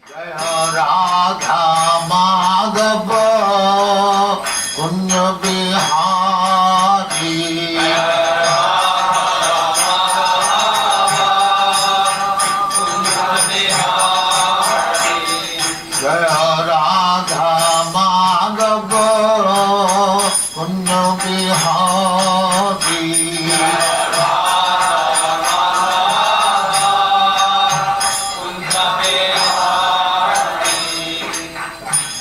Jaya Radha Madhava Punya Bihari Jaya Radha Madhava Punya Bihari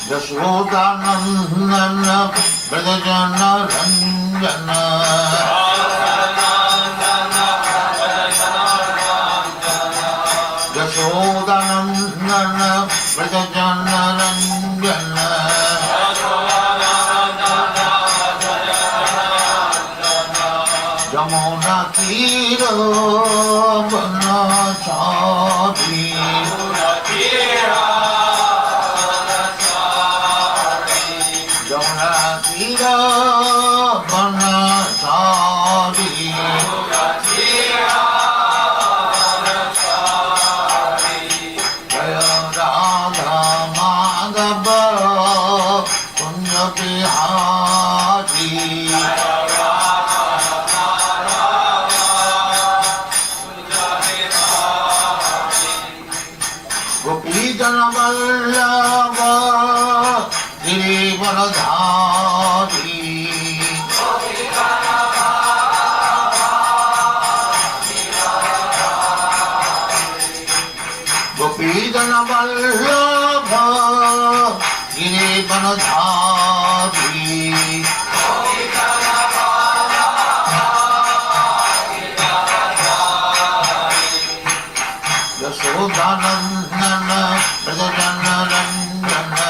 Yashodanandana Brajajana Ranjana Yashodanandana Brajajana Ranjana Jamuna Tira Banachari Tira Banachari Jaya Radha Madhava Punya Bihari Gopi Jana Vallabha Girivaradhari Gopi Jana Vallabha Girivaradhari Yashodanandana Brajajana Ranjana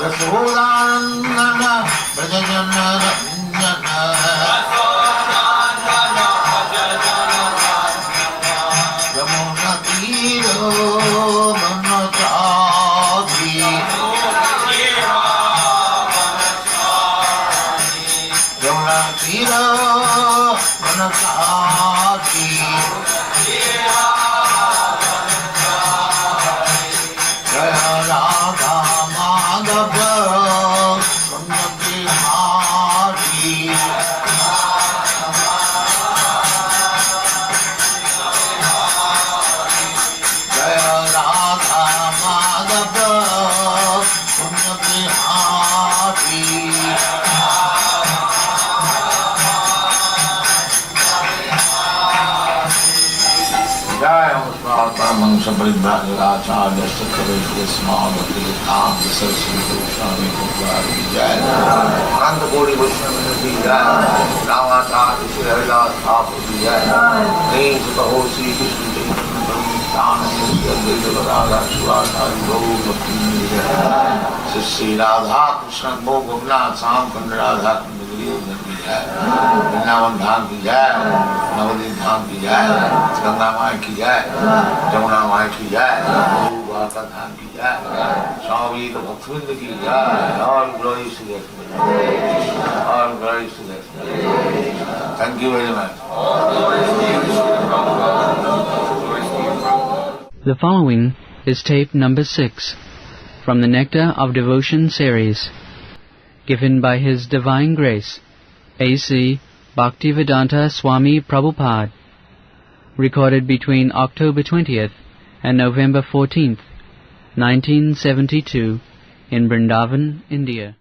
Yashodanandana Brajajana Ranjana Yamuna Tira Banachari Yamuna Tira Banachari Jaya Radha Madhava Punya Bihari Jaya Radha Madhava Punya Bihari Jaya Mansa Paribhajagacharya Sakhaveshya Smavatitam Saraswati Swami Prabhupada Jaya Ananda Kodi Vaishnavaki Jaya Ramacharya Srila Thakur Jaya Name Sutahosi Krishna Sri Radha Krishna Bhogavna Sam Kanda Radha Vrindavan Dham ki jai, Navadip Dham ki jai, Ganga Mai ki jai, Jamuna Mai ki jai, Bhakta Dham ki jai, Swami Bhaktivedanta ki jai, all glories to that. All glories to that. Thank you very much. The following is tape number 6 from the Nectar of Devotion series, given by His Divine Grace, A.C. Bhaktivedanta Swami Prabhupada, recorded between October 20th and November 14th, 1972, in Vrindavan, India.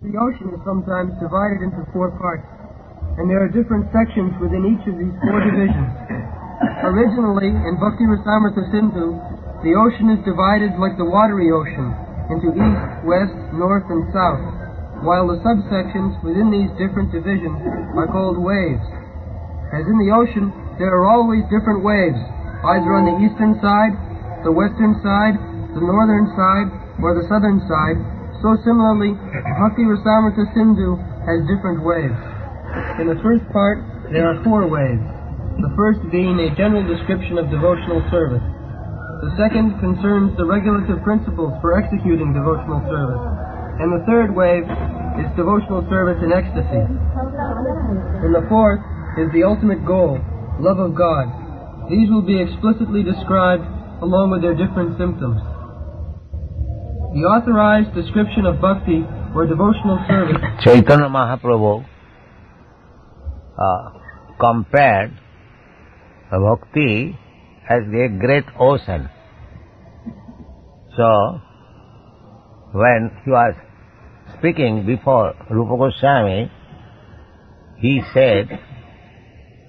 The ocean is sometimes divided into 4 parts, and there are different sections within each of these 4 divisions. Originally, in Bhakti Rasamrita Sindhu, the ocean is divided like the watery ocean into east, west, north, and south, while the subsections within these different divisions are called waves. As in the ocean, there are always different waves, either on the eastern side, the western side, the northern side, or the southern side. So similarly, Bhakti Rasamrita Sindhu has different waves. In the first part, there are 4 waves. The first being a general description of devotional service. The second concerns the regulative principles for executing devotional service. And the third wave is devotional service in ecstasy. And the fourth is the ultimate goal, love of God. These will be explicitly described along with their different symptoms. The authorized description of bhakti or devotional service. Chaitanya Mahaprabhu compared bhakti as a great ocean. So, when he was speaking before Rupa Goswami, he said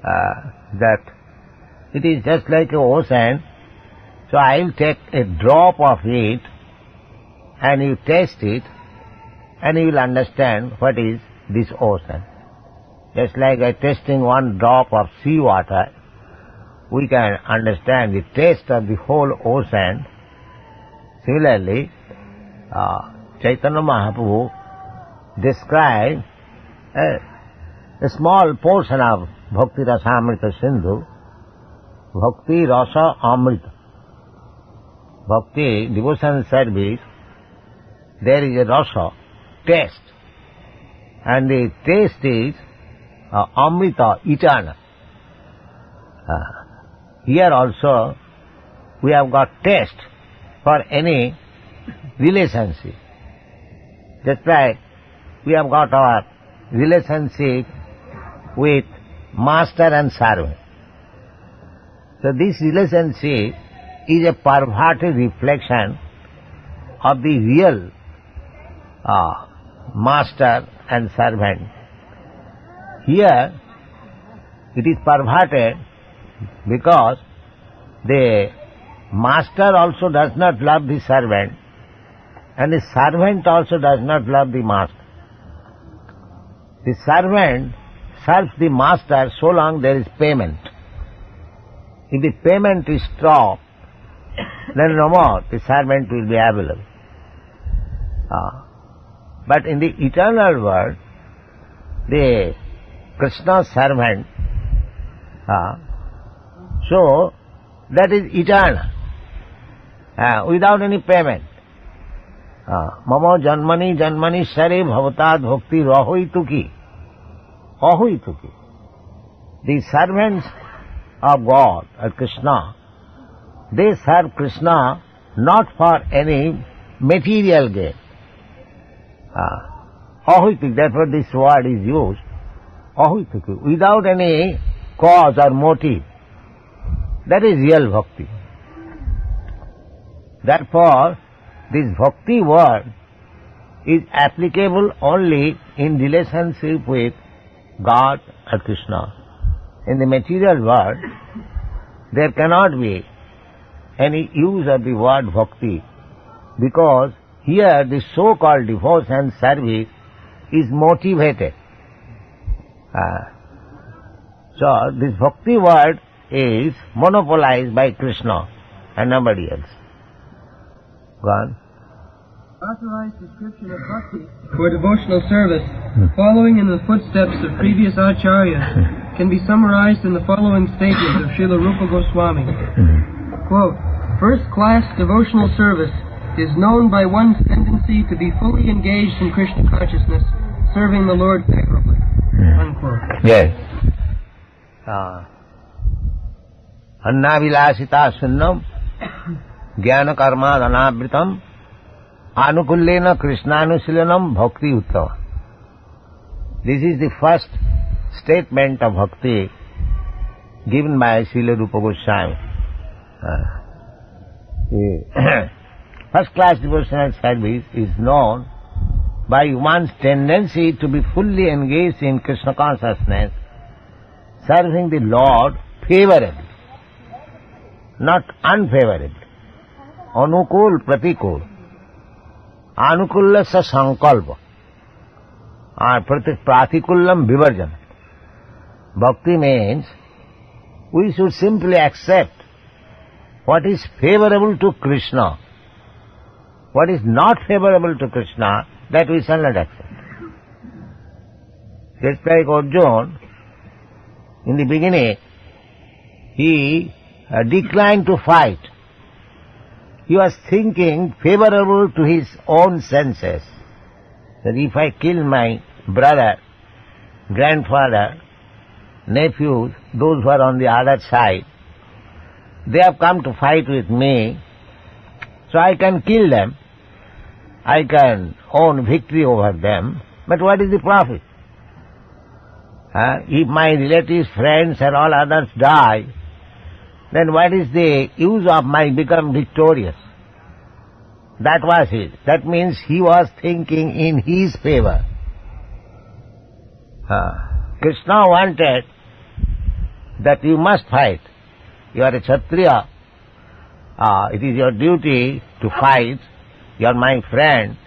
that it is just like an ocean, so I will take a drop of it and you taste it and you will understand what is this ocean. Just like tasting one drop of sea water, we can understand the taste of the whole ocean. Similarly, Chaitanya Mahaprabhu described a small portion of Bhakti Rasamrita Sindhu, Bhakti Rasa Amrita. Bhakti, devotion service, there is a rasa, taste. And the taste is Amrita, eternal. Here also we have got taste for any relationship. Just like we have got our relationship with master and servant. So this relationship is a perverted reflection of the real master and servant. Here it is perverted because the master also does not love the servant and the servant also does not love the master. The servant serves the master so long there is payment. If the payment is stopped, then no more the servant will be available. But in the eternal world, the Krishna servant, so that is eternal, without any payment. Mama janmani janmani sare bhavatad bhakti rahoituki. Ahoituki. The servants of God, or Krishna, they serve Krishna not for any material gain. Ahoituki, therefore this word is used, ahoituki, without any cause or motive. That is real bhakti. Therefore, this bhakti word is applicable only in relationship with God or Krishna. In the material world, there cannot be any use of the word bhakti, because here the so-called devotion service is motivated. So this bhakti word is monopolized by Krishna and nobody else. Go on. Authorized description of bhakti for devotional service, following in the footsteps of previous acharyas, can be summarized in the following statement of Srila Rupa Goswami. Quote, first-class devotional service is known by one's tendency to be fully engaged in Krishna consciousness, serving the Lord favorably. Unquote. Yes. Annavilasita sunnam jnana karma dhanavritam anukullena krishnanusilanam bhakti uttama. This is the first statement of bhakti given by Srila Rupa Goswami. First-class devotional service is known by one's tendency to be fully engaged in Krishna consciousness, serving the Lord favorably, not unfavorably. Anukul pratikul. Anukulla sa sankalpa. Pratikullam vivarjana. Bhakti means we should simply accept what is favorable to Krishna. What is not favorable to Krishna, that we shall not accept. Just like Arjuna, in the beginning, he declined to fight. He was thinking favorable to his own senses, that if I kill my brother, grandfather, nephews, those who are on the other side, they have come to fight with me, so I can kill them, I can own victory over them, but what is the profit? If my relatives, friends and all others die, then what is the use of my become victorious? That was it. That means he was thinking in his favor. Krishna wanted that you must fight. You are a Kshatriya. It is your duty to fight. You are my friend.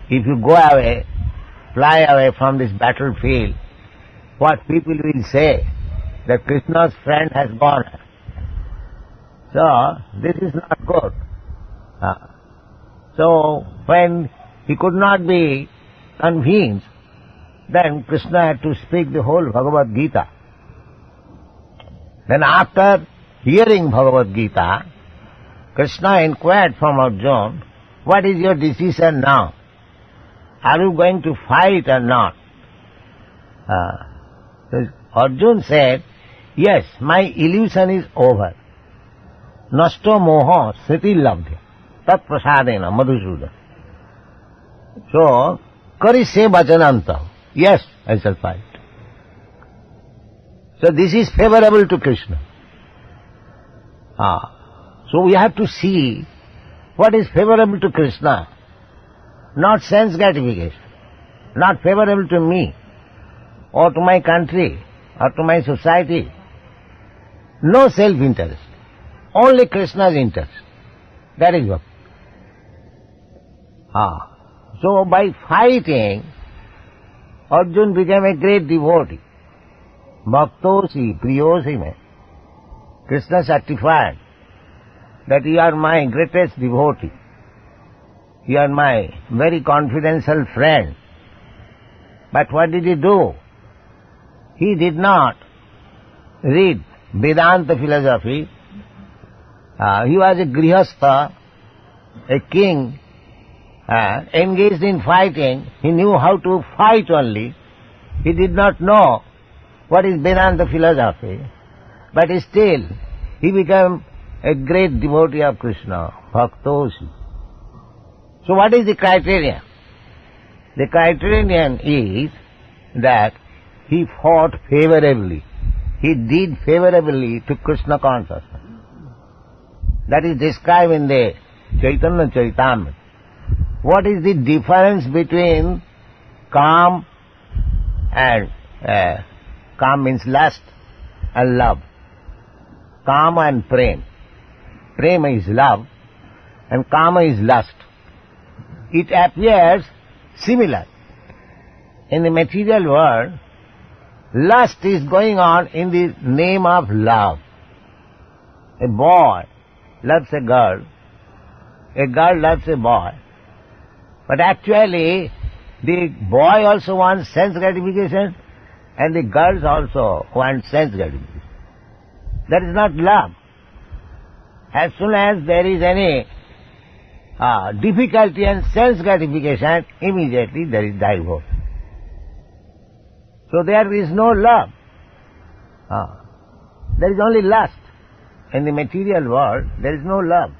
If you go away, fly away from this battlefield, what people will say? That Krishna's friend has gone. So, this is not good. So, when he could not be convinced, then Krishna had to speak the whole Bhagavad Gita. Then after hearing Bhagavad Gita, Krishna inquired from Arjuna, what is your decision now? Are you going to fight or not? Arjuna said, yes, my illusion is over. Nasto moho sriti labdhya tat prasadena madhusudana. So, karishe bhajananta. Yes, I shall fight. So this is favorable to Krishna. So we have to see what is favorable to Krishna, not sense gratification, not favorable to me, or to my country, or to my society. No self-interest, only Krishna's interest. That is what. So by fighting, Arjuna became a great devotee. Bhaktosi, priyosi mein. Krishna certified that you are my greatest devotee. You are my very confidential friend. But what did he do? He did not read Vedanta philosophy. He was a grihastha, a king, engaged in fighting. He knew how to fight only. He did not know what is Vedanta philosophy. But still, he became a great devotee of Krishna, Bhaktosi. So what is the criterion? The criterion is that he fought favorably. He did favorably to Krishna consciousness. That is described in the Chaitanya Charitamrita. What is the difference between calm and calm means lust and love? Kama and prema. Prema is love and kama is lust. It appears similar. In the material world, lust is going on in the name of love. A boy loves a girl loves a boy. But actually, the boy also wants sense gratification and the girls also want sense gratification. That is not love. As soon as there is any difficulty and sense gratification, immediately there is divorce. So there is no love. There is only lust. In the material world, there is no love.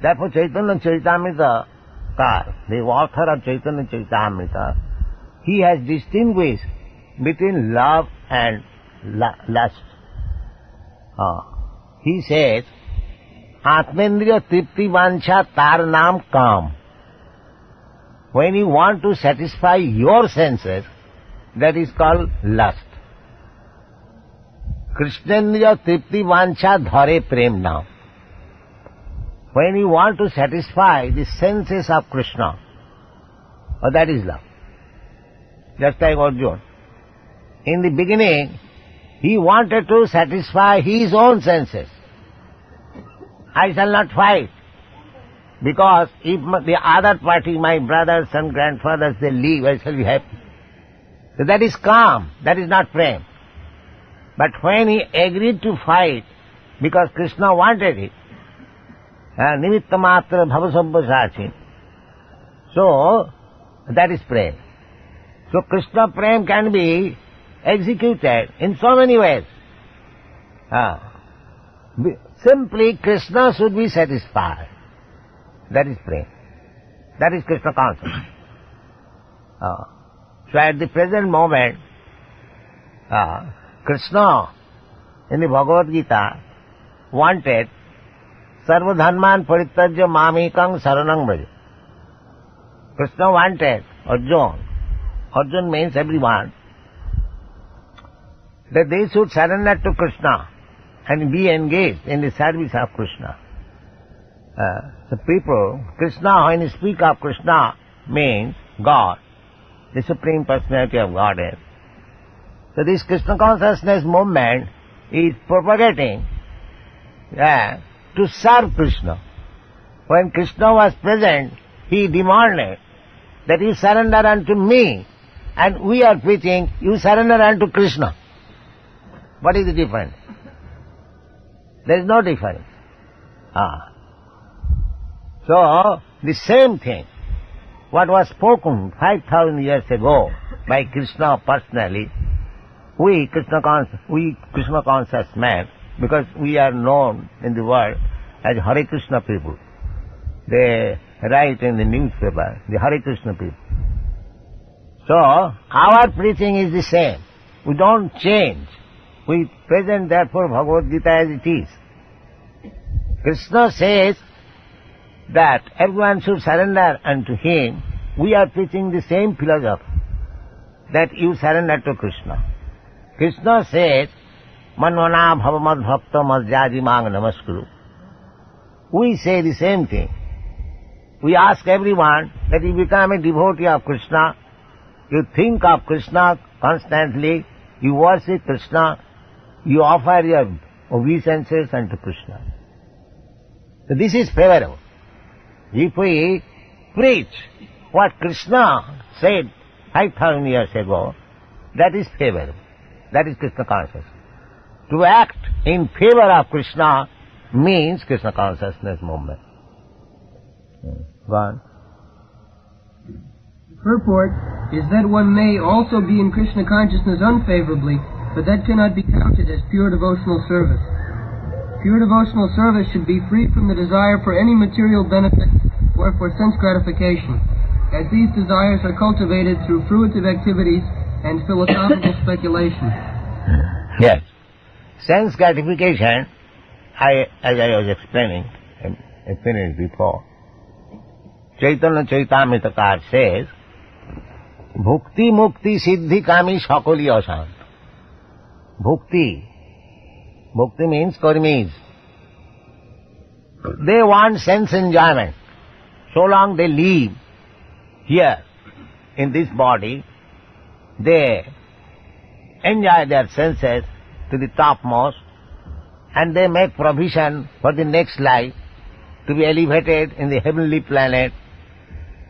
Therefore, Chaitanya Charitamrita, the author of Chaitanya Charitamrita, he has distinguished between love and lust. He says, Atmendriya tripti vancha tar naam kam. When you want to satisfy your senses, that is called lust. Krishnendriya tripti vancha dhare prem naam. When you want to satisfy the senses of Krishna, that is love. Just like Arjuna. In the beginning, he wanted to satisfy his own senses. I shall not fight, because if the other party, my brothers and grandfathers, they leave, I shall be happy. So that is calm, that is not prem. But when he agreed to fight, because Krishna wanted it, nimitta matra bhavasabha sachi, so that is prem. So Krishna prem can be executed in so many ways. Simply Krishna should be satisfied. That is prema. That is Krishna consciousness. So at the present moment, Krishna in the Bhagavad Gita wanted Sarvadharman Parityajya Mamekam Saranam Vraja. Krishna wanted Arjuna means everyone, that they should surrender to Krishna and be engaged in the service of Krishna. The people, Krishna, when you speak of Krishna, means God, the Supreme Personality of Godhead. So this Krishna consciousness movement is propagating to serve Krishna. When Krishna was present, he demanded that you surrender unto me, and we are preaching, you surrender unto Krishna. What is the difference? There is no difference. So, the same thing, what was spoken 5,000 years ago by Krishna personally, we Krishna conscious men, because we are known in the world as Hare Krishna people. They write in the newspaper, the Hare Krishna people. So, our preaching is the same. We don't change. We present therefore Bhagavad Gita as it is. Krishna says that everyone should surrender unto him. We are preaching the same philosophy, that you surrender to Krishna. Krishna says, Manvana bhavamad bhakta madhyaji mang namaskuru. We say the same thing. We ask everyone that you become a devotee of Krishna, you think of Krishna constantly, you worship Krishna, you offer your obeisances unto Krishna. So this is favorable. If we preach what Krishna said 5,000 years ago, that is favorable. That is Krishna consciousness. To act in favor of Krishna means Krishna consciousness movement. Go on. Purport is that one may also be in Krishna consciousness unfavorably, but that cannot be counted as pure devotional service. Pure devotional service should be free from the desire for any material benefit or for sense gratification, as these desires are cultivated through fruitive activities and philosophical speculation. Yes. Sense gratification, as I was explaining, I finished before. Chaitanya Chaitamritakar says, Bhukti Mukti Siddhi Kami Sakali Asant. Bhukti means karmis. They want sense enjoyment. So long they live here in this body, they enjoy their senses to the topmost, and they make provision for the next life to be elevated in the heavenly planet,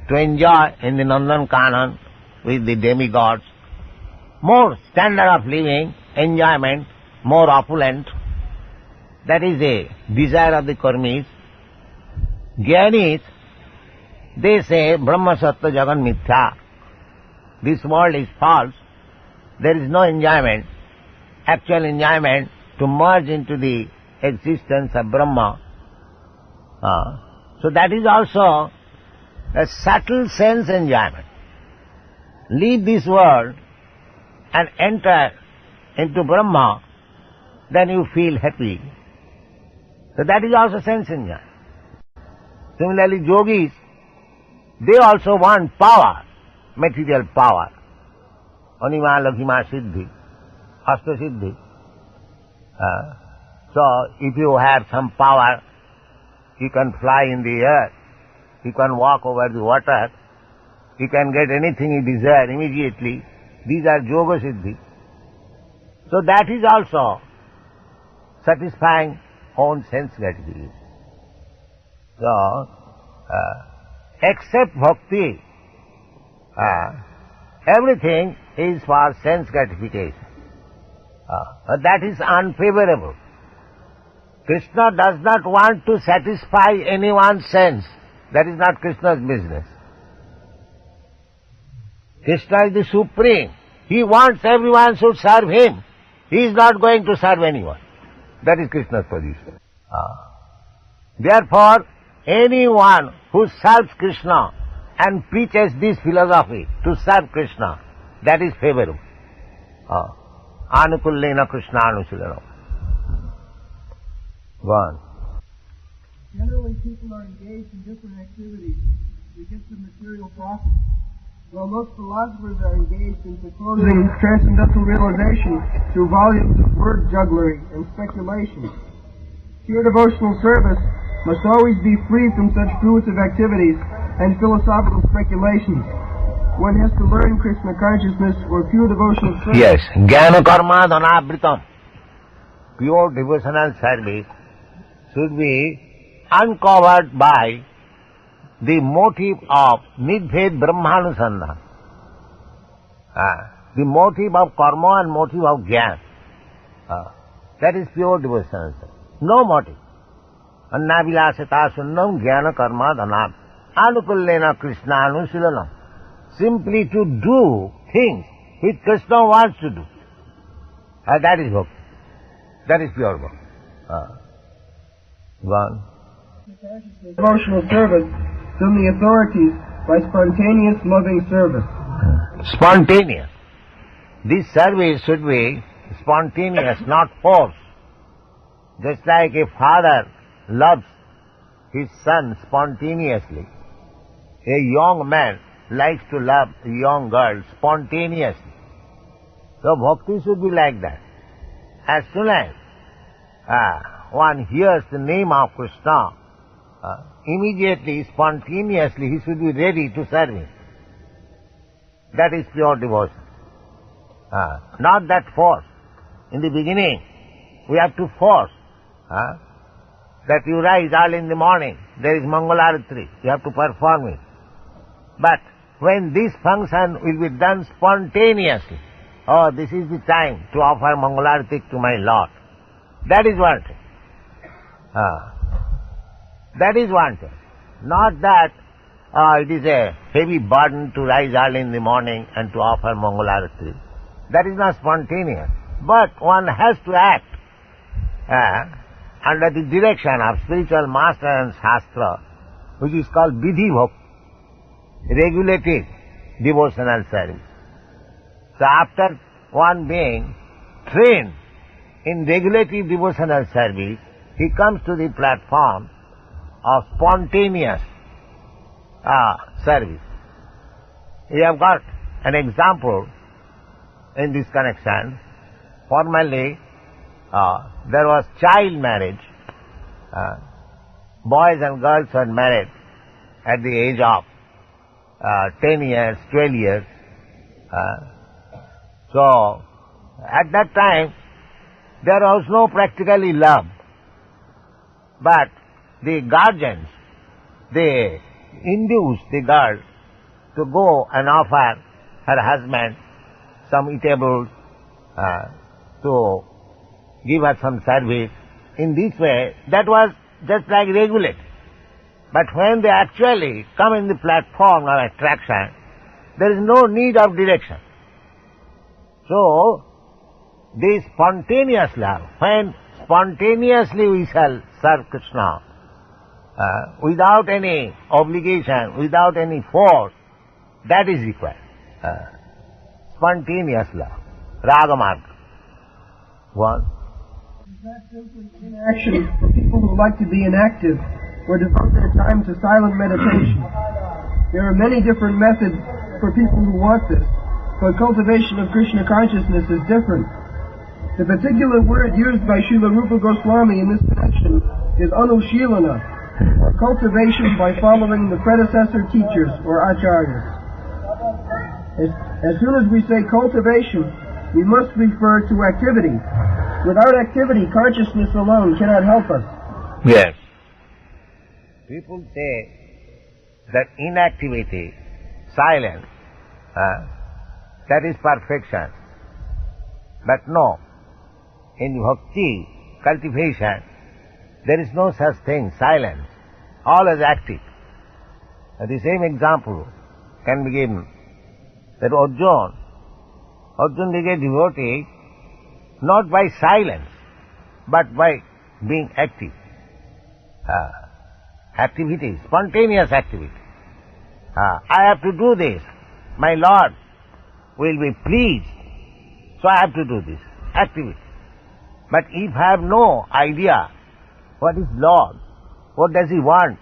to enjoy in the Nandan-Kanan with the demigods. More standard of living, enjoyment, more opulent. That is the desire of the karmis. Jnanis, they say, Brahma Sattva Jagan Mithya. This world is false. There is no enjoyment, actual enjoyment to merge into the existence of Brahma. So that is also a subtle sense enjoyment. Leave this world and enter into Brahma, then you feel happy. So that is also sense enjoyment. Similarly, yogis, they also want power, material power. Anima, Lakhima, Siddhi, Hasta Siddhi. So, if you have some power, you can fly in the air, you can walk over the water, you can get anything you desire immediately. These are yoga siddhi. So that is also satisfying own sense gratification. So, except bhakti, everything is for sense gratification. That is unfavorable. Krishna does not want to satisfy anyone's sense. That is not Krishna's business. Krishna is the supreme. He wants everyone should serve him. He is not going to serve anyone. That is Krishna's position. Therefore, anyone who serves Krishna and preaches this philosophy to serve Krishna, that is favorable. Anukullena Krishna Anusilanam. Go on. Generally, people are engaged in different activities to get the material profit, while most philosophers are engaged in proposing transcendental realization through volumes of word jugglery and speculation. Pure devotional service must always be free from such fruitive activities and philosophical speculations. One has to learn Krishna consciousness or pure devotional service. Yes, Jnana Karma Dhanavritam. Pure devotional service should be uncovered by the motive of Nidbhed Brahmanusandhana. The motive of karma and motive of jnana. That is pure devotional service. No motive. Annavilasata sunnam jnana karma dhanam. Anukullena Krishna anusilanam. Simply to do things which Krishna wants to do. That is bhakti. That is pure bhakti. One. Devotional service from the authorities by spontaneous loving service. Spontaneous. This service should be spontaneous, not forced. Just like a father loves his son spontaneously, a young man likes to love a young girl spontaneously. So bhakti should be like that. As soon as one hears the name of Krishna, immediately, spontaneously, he should be ready to serve him. That is pure devotion. Not that force. In the beginning, we have to force that you rise early in the morning, there is Mangalarati, you have to perform it. But when this function will be done spontaneously, this is the time to offer Mangalarati to my Lord, that is wanted. That is wanted. Not that it is a heavy burden to rise early in the morning and to offer Mangalarati. That is not spontaneous. But one has to act under the direction of spiritual master and shastra, which is called vidhi bhakti, regulated devotional service. So after one being trained in regulative devotional service, he comes to the platform of spontaneous service. We have got an example in this connection. Formerly, there was child marriage. Boys and girls were married at the age of 10 years, 12 years. So, at that time, there was no practically love. But the guardians, they induced the girl to go and offer her husband some eatables, to give her some service. In this way, that was just like regulated. But when they actually come in the platform of attraction, there is no need of direction. So, this spontaneous love, when spontaneously we shall serve Krishna, without any obligation, without any force, that is required. Spontaneous love, raga marga. One. It's not simply inaction for people who like to be inactive or devote their time to silent meditation. There are many different methods for people who want this, but cultivation of Krishna consciousness is different. The particular word used by Srila Rupa Goswami in this connection is anushilana, or cultivation by following the predecessor teachers or acharyas. As soon as we say cultivation, we must refer to activity. Without activity, consciousness alone cannot help us. Yes. People say that inactivity, silence, that is perfection. But no. In bhakti, cultivation, there is no such thing, silence. All is active. The same example can be given that Arjuna, Arjuna became devotee not by silence, but by being active. Activity, spontaneous activity. I have to do this. My Lord will be pleased, so I have to do this. Activity. But if I have no idea what is Lord, what does He want,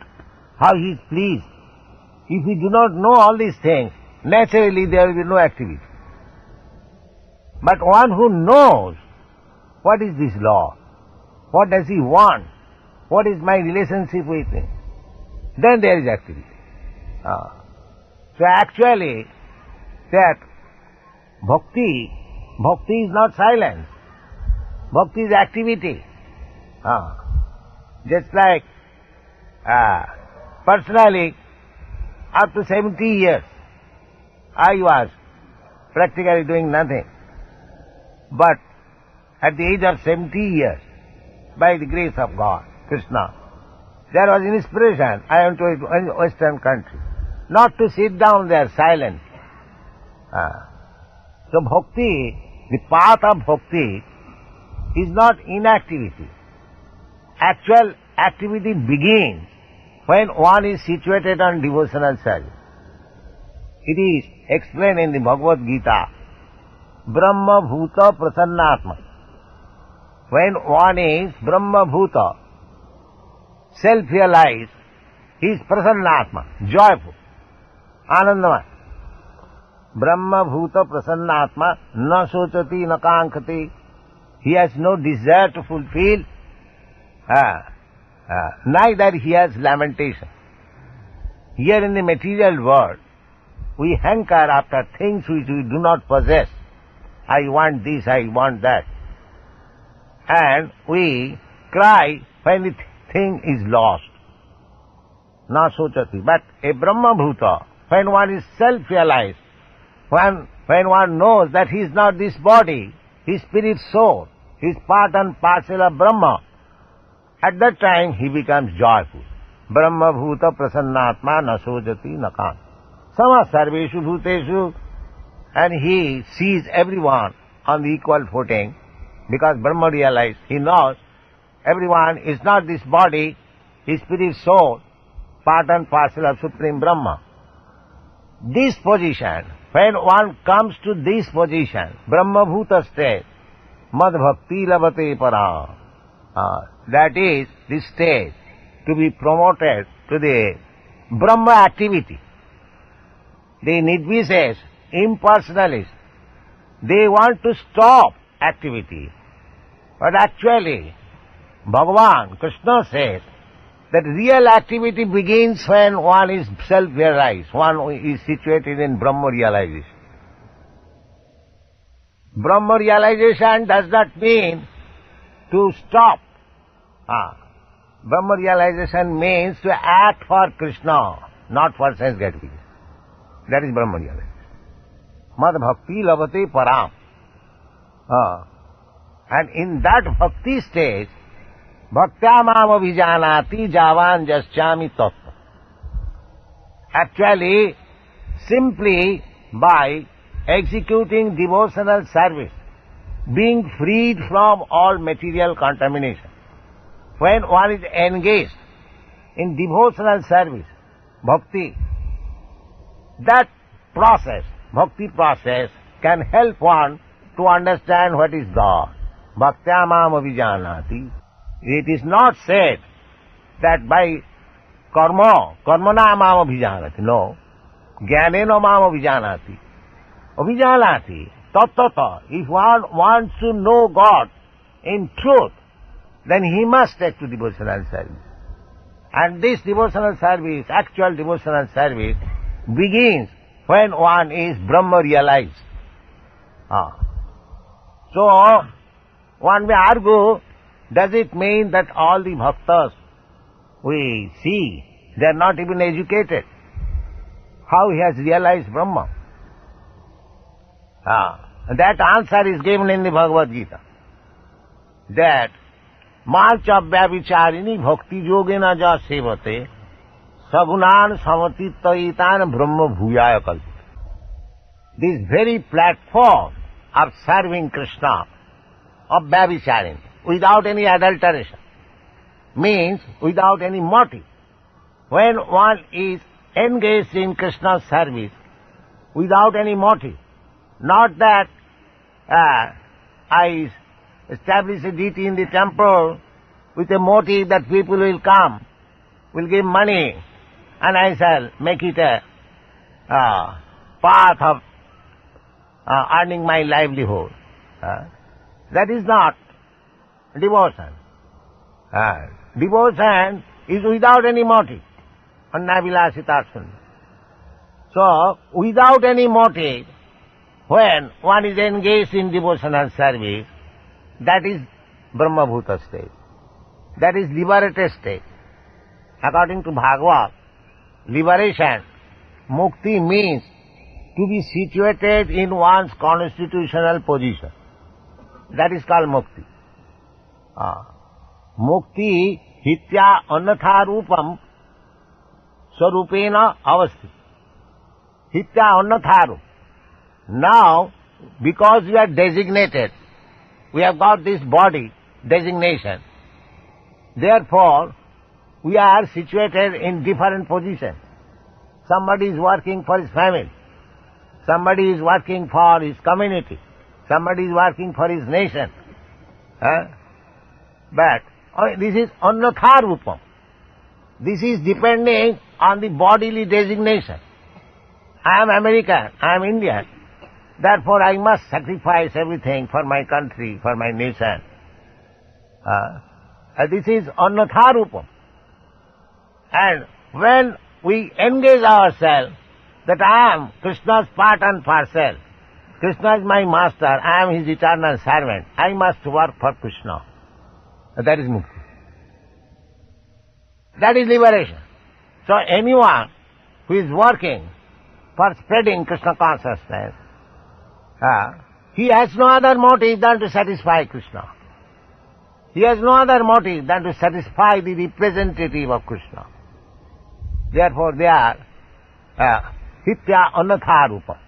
how He is pleased, if we do not know all these things, naturally there will be no activity. But one who knows what is this Lord, what does He want, what is my relationship with Him, then there is activity. So actually, that bhakti is not silence. Bhakti is activity. Just like, personally, up to 70 years, I was practically doing nothing. But at the age of 70 years, by the grace of God, Krishna, there was inspiration. I went to a Western country, not to sit down there silent. So bhakti, the path of bhakti, is not inactivity. Actual activity begins when one is situated on devotional service. It is explained in the Bhagavad Gita, Brahma Bhuta Prasannatma. When one is Brahma Bhuta, self-realized, he is Prasannatma, joyful, Anandamaya. Brahma Bhuta Prasannatma, na sochati na kankati. He has no desire to fulfill, neither he has lamentation. Here in the material world, we hanker after things which we do not possess. I want this, I want that. And we cry when the thing is lost. Na sochati. But a Brahma Bhuta, when one is self-realized, when one knows that he is not this body, his spirit soul, he is part and parcel of Brahma, at that time he becomes joyful. Brahma Bhuta Prasannatma na sojati nakan. Sama sarveshu bhuteshu, and he sees everyone on the equal footing, because Brahma realized, he knows everyone is not this body, his spirit soul, part and parcel of Supreme Brahma. This position, when one comes to this position, Brahma Bhuta state, Mad Bhakti Labate Para, that is the stage to be promoted to the Brahma activity. The Nidvishes, impersonalists, they want to stop activity. But actually, Bhagavan, Krishna says that real activity begins when one is self-realized, one is situated in Brahma realization. Brahma realization does not mean to stop. Brahma realization means to act for Krishna, not for sense gratification. That is Brahma realization. Mad bhakti labate param. And in that bhakti stage, bhaktyamam abhijanati javan jasyami tattva. Actually, simply by executing devotional service, being freed from all material contamination, when one is engaged in devotional service, bhakti, that process, bhakti process, can help one to understand what is God. Bhaktyamam abhijanati. It is not said that by karmana mam abhijanati. No. Jnanena mam abhijanati. Abhijanati. Tattata. If one wants to know God in truth, then he must take to devotional service. And this devotional service, actual devotional service, begins when one is Brahma realized. So, one may argue, does it mean that all the bhaktas we see, they are not even educated? How he has realized Brahma? That answer is given in the Bhagavad Gita. That Marchabhya vicharini bhakti yogena ja sevate sagunan samatittaitan brahma bhuyaya kalpita. This very platform of serving Krishna, of Vyabhicharin, without any adulteration, means without any motive. When one is engaged in Krishna's service without any motive, not that I establish a deity in the temple with a motive that people will come, will give money, and I shall make it a path of earning my livelihood. That is not devotion. Devotion is without any motive. Annavilasitasun. So, without any motive, when one is engaged in devotional service, that is Brahmabhuta state. That is liberated state. According to Bhagavad, liberation, mukti means to be situated in one's constitutional position. That is called mukti. Mukti hitya annatha rupam sarupena avasti. Hitya annatha rup. Now, because we are designated, we have got this body designation, therefore, we are situated in different positions. Somebody is working for his family. Somebody is working for his community. Somebody is working for his nation. But this is annatha rupam. This is depending on the bodily designation. I am American, I am Indian. Therefore I must sacrifice everything for my country, for my nation. This is annatha rupam. And when we engage ourselves that I am Krishna's part and parcel, Krishna is my master, I am his eternal servant, I must work for Krishna. That is mukti. That is liberation. So anyone who is working for spreading Krishna consciousness, he has no other motive than to satisfy Krishna. He has no other motive than to satisfy the representative of Krishna. Therefore they are hitya annatha rupa.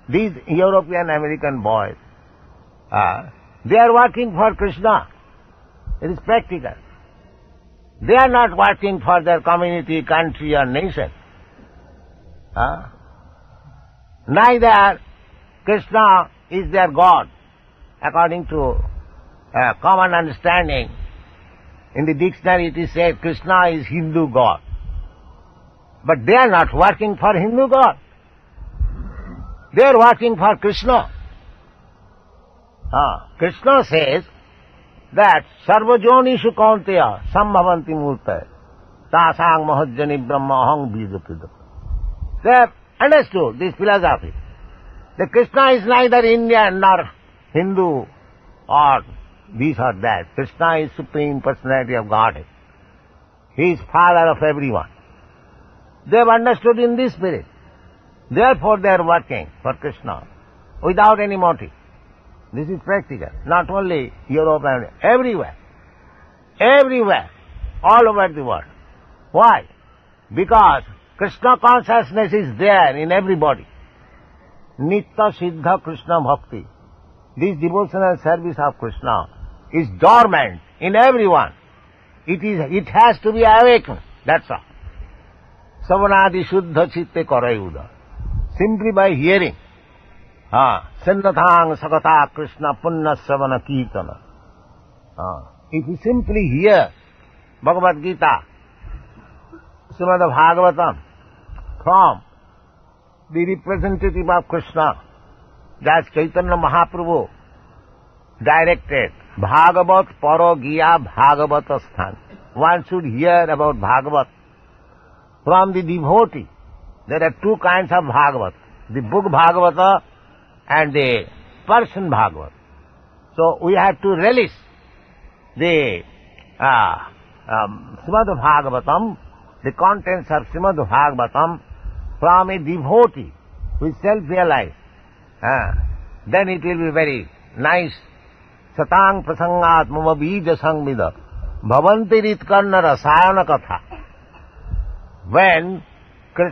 These European American boys, they are working for Krishna. It is practical. They are not working for their community, country or nation. Neither Krishna is their God. According to common understanding, in the dictionary it is said Krishna is Hindu God. But they are not working for Hindu God. They are working for Krishna. Krishna says that sarvajonishu kaunteya sambhavanti murtaya tasang mahajjani brahma aham bijapida. They have understood this philosophy. That Krishna is neither Indian nor Hindu or this or that. Krishna is Supreme Personality of Godhead. He is Father of everyone. They have understood in this spirit. Therefore they are working for Krishna without any motive. This is practical. Not only Europe and everywhere. Everywhere. All over the world. Why? Because Krishna consciousness is there in everybody. Nitya Siddha Krishna Bhakti. This devotional service of Krishna is dormant in everyone. It has to be awakened. That's all. Savanadi Shuddha Chitte Karayuda. Simply by hearing. Sannathang Sakata Krishna Punna Savana Kirtana. If you simply hear Bhagavad Gita, Srimad Bhagavatam, from the representative of Krishna, that's Chaitanya Mahaprabhu, directed Bhagavat Parogiya Bhagavata Sthan. One should hear about Bhagavat from the devotee. There are two kinds of Bhagavat, the book Bhagavata and the person Bhagavat. So we have to relish the Srimad Bhagavatam, the contents of Srimad Bhagavatam from a devotee who is self-realized. Then it will be very nice. Satang prasangat mama bija sangvida bhavanti ritkarna rasayana katha. When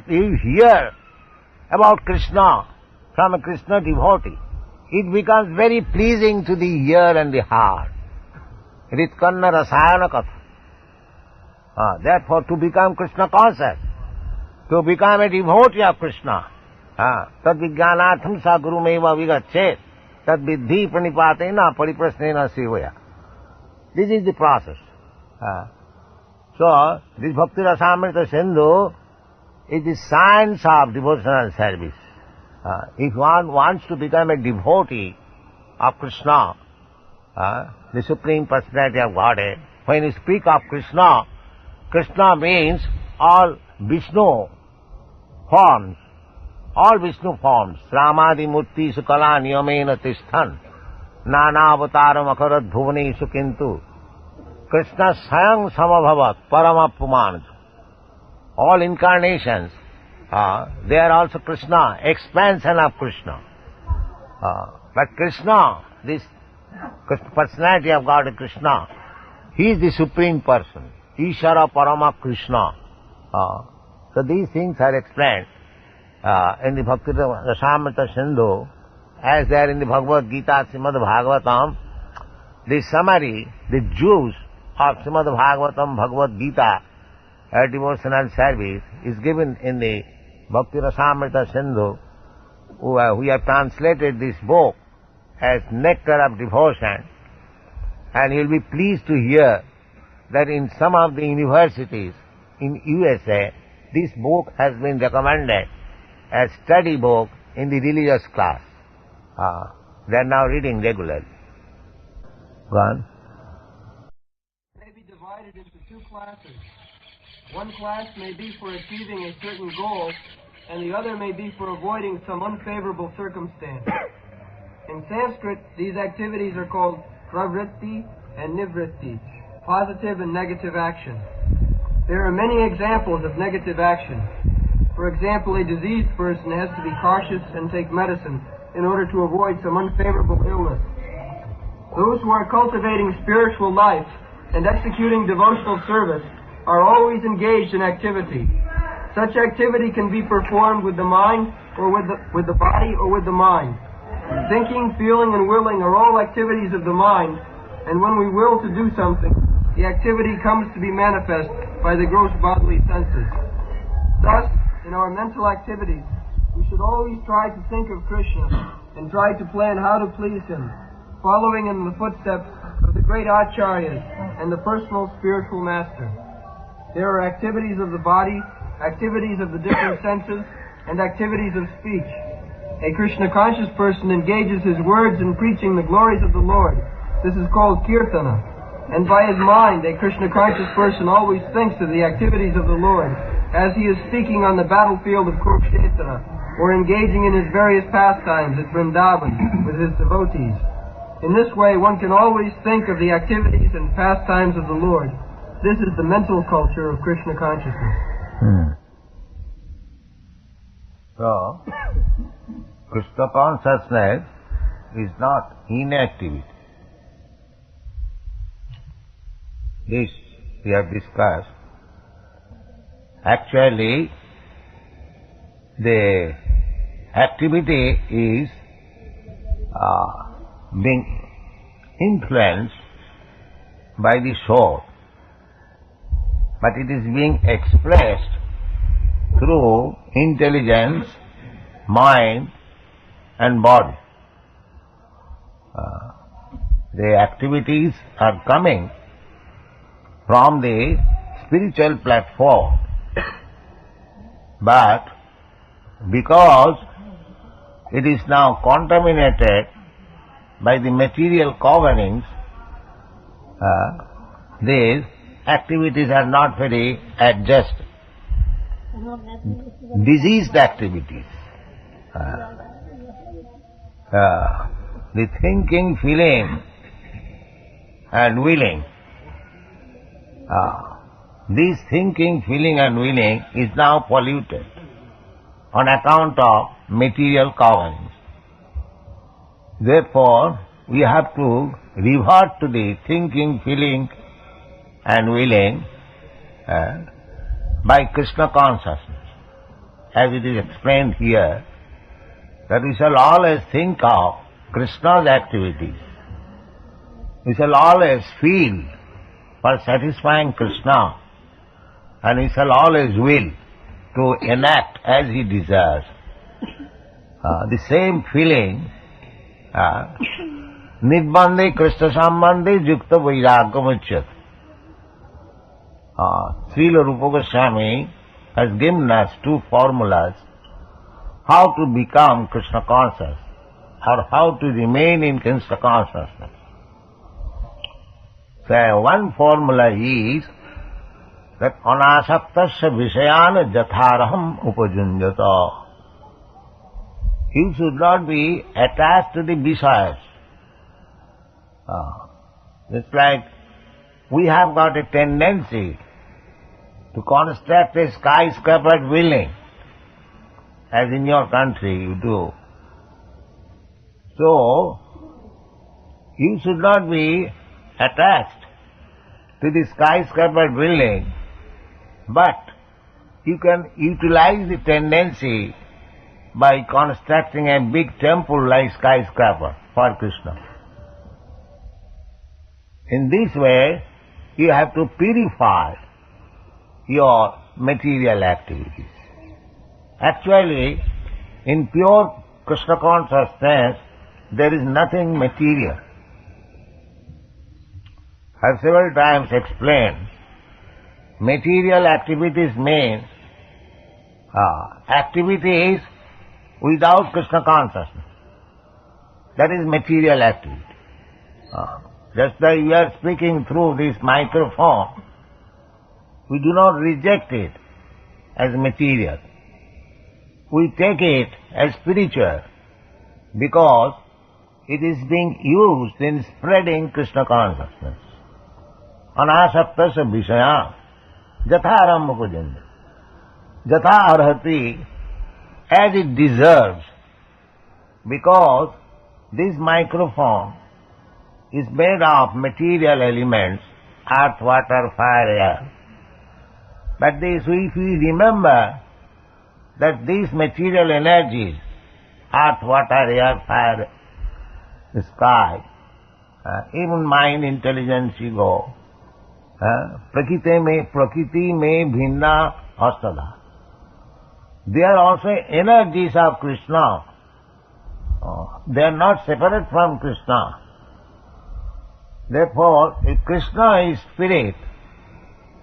you hear about Krishna from a Krishna devotee, it becomes very pleasing to the ear and the heart. It is kanna rasayana katha. Therefore, to become Krishna conscious, to become a devotee of Krishna, tad vijnanatham sa gurumeva vigachet, tad vidhi pranipatena pariprasnena sevaya. This is the process. So, this Bhakti Rasamrita Sindhu is the science of devotional service. If one wants to become a devotee of Krishna, the Supreme Personality of Godhead, when you speak of Krishna, Krishna means all Vishnu forms, Ramadi Murti Sukala Niyamena Tishthan, Nana Avataram Akarat Bhuvane Sukintu, Krishna Sayang Samabhavat Paramapuman. All incarnations, they are also Krishna, expansion of Krishna. But Krishna, this personality of God Krishna, He is the Supreme Person, Ishara Parama Krishna. So these things are explained in the Bhakti Rasamrita Sindhu, as they are in the Bhagavad Gita, Srimad Bhagavatam. The summary, the juice of Srimad Bhagavatam, Bhagavad Gita, devotional service is given in the Bhakti Rasamrita Sindhu. We have translated this book as Nectar of Devotion, and you will be pleased to hear that in some of the universities in USA, this book has been recommended as study book in the religious class. They are now reading regularly. Go on. May be divided into two classes. One class may be for achieving a certain goal, and the other may be for avoiding some unfavorable circumstance. In Sanskrit, these activities are called pravritti and nivritti, positive and negative action. There are many examples of negative action. For example, a diseased person has to be cautious and take medicine in order to avoid some unfavorable illness. Those who are cultivating spiritual life and executing devotional service are always engaged in activity. Such activity can be performed with the mind or with the body or with the mind. Thinking, feeling, and willing are all activities of the mind, and when we will to do something, the activity comes to be manifest by the gross bodily senses. Thus, in our mental activities, we should always try to think of Krishna and try to plan how to please Him, following in the footsteps of the great Acharyas and the personal spiritual master. There are activities of the body, activities of the different senses, and activities of speech. A Krishna-conscious person engages his words in preaching the glories of the Lord. This is called kirtana. And by his mind, a Krishna-conscious person always thinks of the activities of the Lord as he is speaking on the battlefield of Kurukshetra, or engaging in his various pastimes at Vrindavan with his devotees. In this way, one can always think of the activities and pastimes of the Lord. This is the mental culture of Krishna consciousness. So, Krishna consciousness is not inactivity. This we have discussed. Actually, the activity is being influenced by the soul, but it is being expressed through intelligence, mind and body. The activities are coming from the spiritual platform, but because it is now contaminated by the material coverings, these activities are not very adjusted. Diseased activities. The thinking, feeling and willing. This thinking, feeling and willing is now polluted on account of material coverings. Therefore, we have to revert to the thinking, feeling and willing by Krishna consciousness. As it is explained here, that we shall always think of Krishna's activities. We shall always feel for satisfying Krishna, and we shall always will to enact as he desires. The same feeling, Nidbande Krishna Sambandhe Yukta Vairagam Uchyat. Srila Rupa Goswami has given us two formulas how to become Krishna conscious or how to remain in Krishna consciousness. So one formula is that anasaktasya vishayana jatharaham upajunjata. You should not be attached to the Visayas. It's like we have got a tendency to construct a skyscraper building, as in your country you do. So, you should not be attached to the skyscraper building, but you can utilize the tendency by constructing a big temple like skyscraper for Krishna. In this way, you have to purify your material activities. Actually, in pure Krishna consciousness, there is nothing material. I have several times explained, material activities mean activities without Krishna consciousness. That is material activity. Just like we are speaking through this microphone, we do not reject it as material. We take it as spiritual because it is being used in spreading Krishna consciousness. Anasaktasya vishaya jatha arambha pujanya. Jatha arhati, as it deserves, because this microphone is made of material elements, earth, water, fire, air. But if we remember that these material energies, earth, water, air, fire, the sky, even mind, intelligence, ego, prakriti mein bhinna astada. They are also energies of Krishna. They are not separate from Krishna. Therefore, if Krishna is spirit,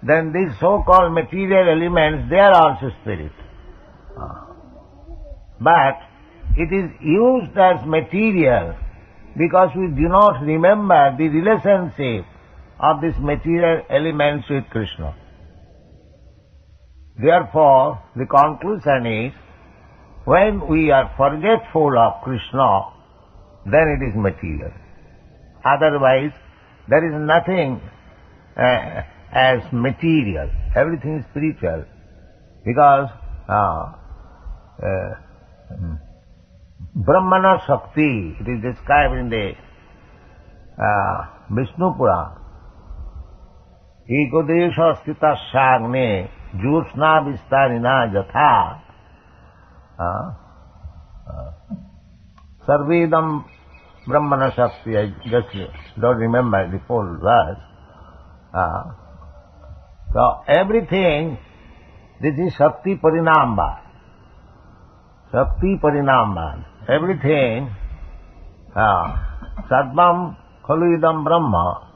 then these so-called material elements, they are also spirit. But it is used as material because we do not remember the relationship of these material elements with Krishna. Therefore, the conclusion is, when we are forgetful of Krishna, then it is material. Otherwise, there is nothing as material. Everything is spiritual. Because Brahmana Shakti, it is described in the Vishnu Purana. Ekodesha stita shagne jyotsna vistarina jatha sarvedam Brahmana Shakti. I just don't remember the full verse. So everything, this is Shakti Parinamba. Shakti Parinamba. Everything, Sarvam Khaluidam Brahma,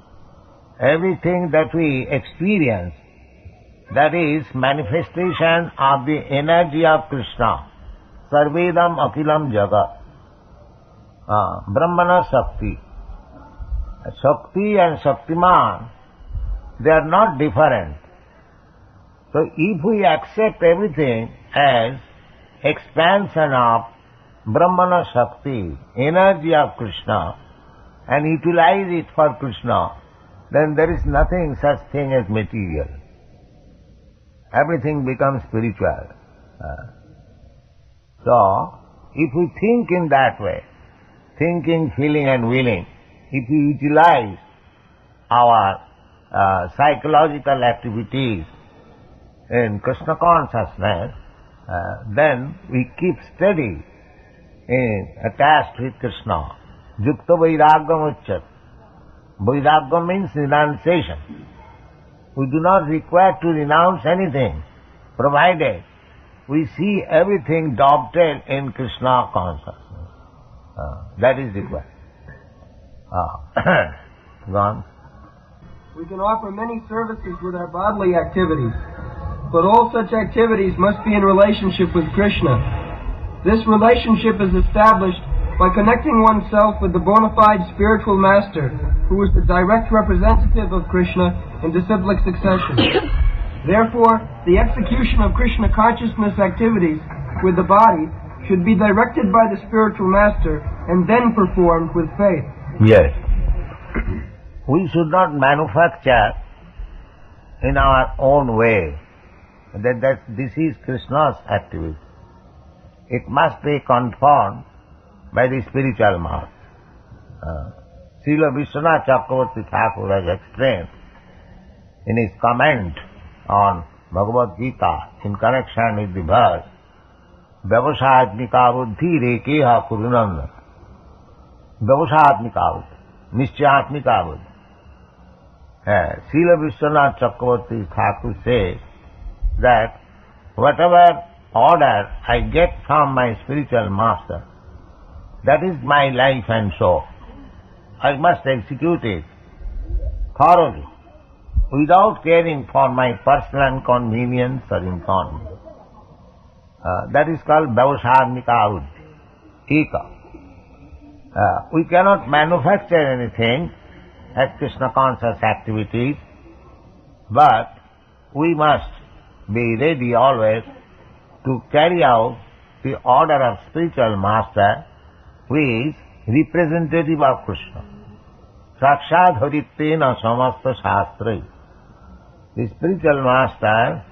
everything that we experience, that is manifestation of the energy of Krishna. Sarvedam Akilam Jagat. Brahmana Shakti. Shakti and Shaktiman, they are not different. So if we accept everything as expansion of Brahmana Shakti, energy of Krishna, and utilize it for Krishna, then there is nothing such thing as material. Everything becomes spiritual. So, if we think in that way, thinking, feeling and willing, if we utilize our psychological activities in Krishna consciousness, then we keep steady attached with Krishna. Yukta vairagam uchyat. Vairagam means renunciation. We do not require to renounce anything, provided we see everything dovetailed in Krishna consciousness. That is required. Gone. We can offer many services with our bodily activities, but all such activities must be in relationship with Krishna. This relationship is established by connecting oneself with the bona fide spiritual master, who is the direct representative of Krishna in disciplic succession. Therefore, the execution of Krishna consciousness activities with the body should be directed by the spiritual master and then performed with faith. Yes. We should not manufacture in our own way that this is Krishna's activity. It must be confirmed by the spiritual master. Srila Vishwanath Chakravarti Thakur has explained in his comment on Bhagavad Gita in connection with the verse Vyavasatmika buddhi rekeha kurunanda. Vyavasatmika buddhi, nischayatmika buddhi. Srila Vishwanath Chakravarti Thakur says that whatever order I get from my spiritual master, that is my life and soul. I must execute it thoroughly, without caring for my personal convenience or inconvenience. That is called Vyavasatmika buddhi, eka. We cannot manufacture anything as Krishna conscious activities, but we must be ready always to carry out the order of spiritual master, who is representative of Krishna. Sakshat haritvena samasta shastrai. The spiritual master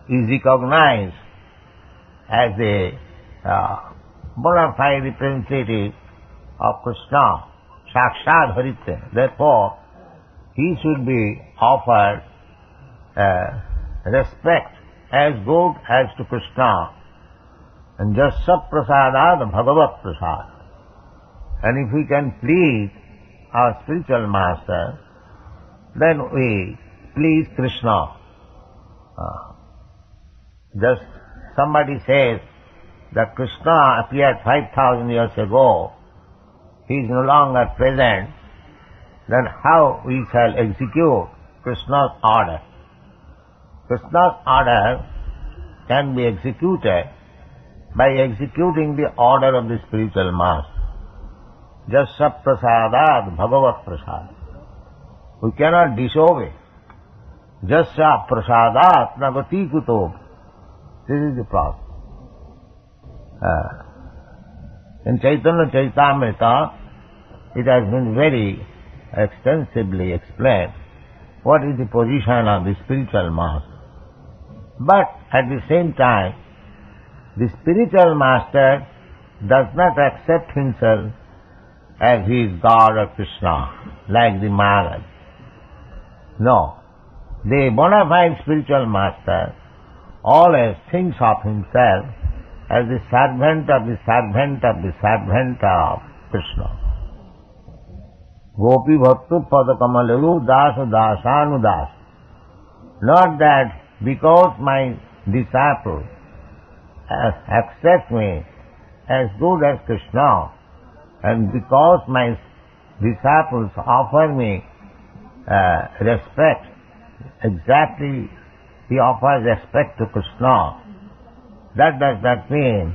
is recognized as a bona fide representative of Krishna, Sakshat haritvena. Therefore, he should be offered respect as good as to Krishna, and just saprasadad bhagavat prasad. And if we can please our spiritual master, then we please Krishna. Just somebody says that Krishna appeared 5,000 years ago, he is no longer present, then how we shall execute Krishna's order? Krishna's order can be executed by executing the order of the spiritual master. Jasya prasadat bhagavat prasad. We cannot disobey. Jasya prasadat nagati kuto. This is the problem. In Chaitanya Chaitamrita, it has been very extensively explained what is the position of the spiritual master. But at the same time, the spiritual master does not accept himself as he is God or Krishna, like the Maharaj. No. The bona fide spiritual master always thinks of himself as the servant of the servant of the servant of Krishna. Gopi bhaktu padakamalu dasa dasanu das. Not that because my disciple accepts me as good as Krishna, and because my disciples offer me respect, exactly he offers respect to Krishna, that does not mean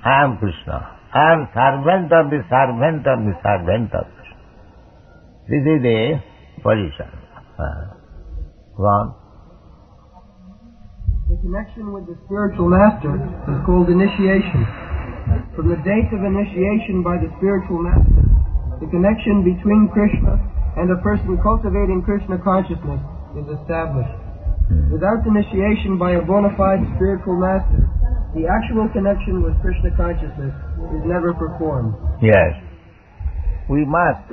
I am Krishna. I am servant of the servant of the servant of Krishna. This is the position. Go on. The connection with the spiritual master is called initiation. From the date of initiation by the spiritual master, the connection between Krishna and a person cultivating Krishna consciousness is established. Without initiation by a bona fide spiritual master, the actual connection with Krishna consciousness is never performed. Yes. We must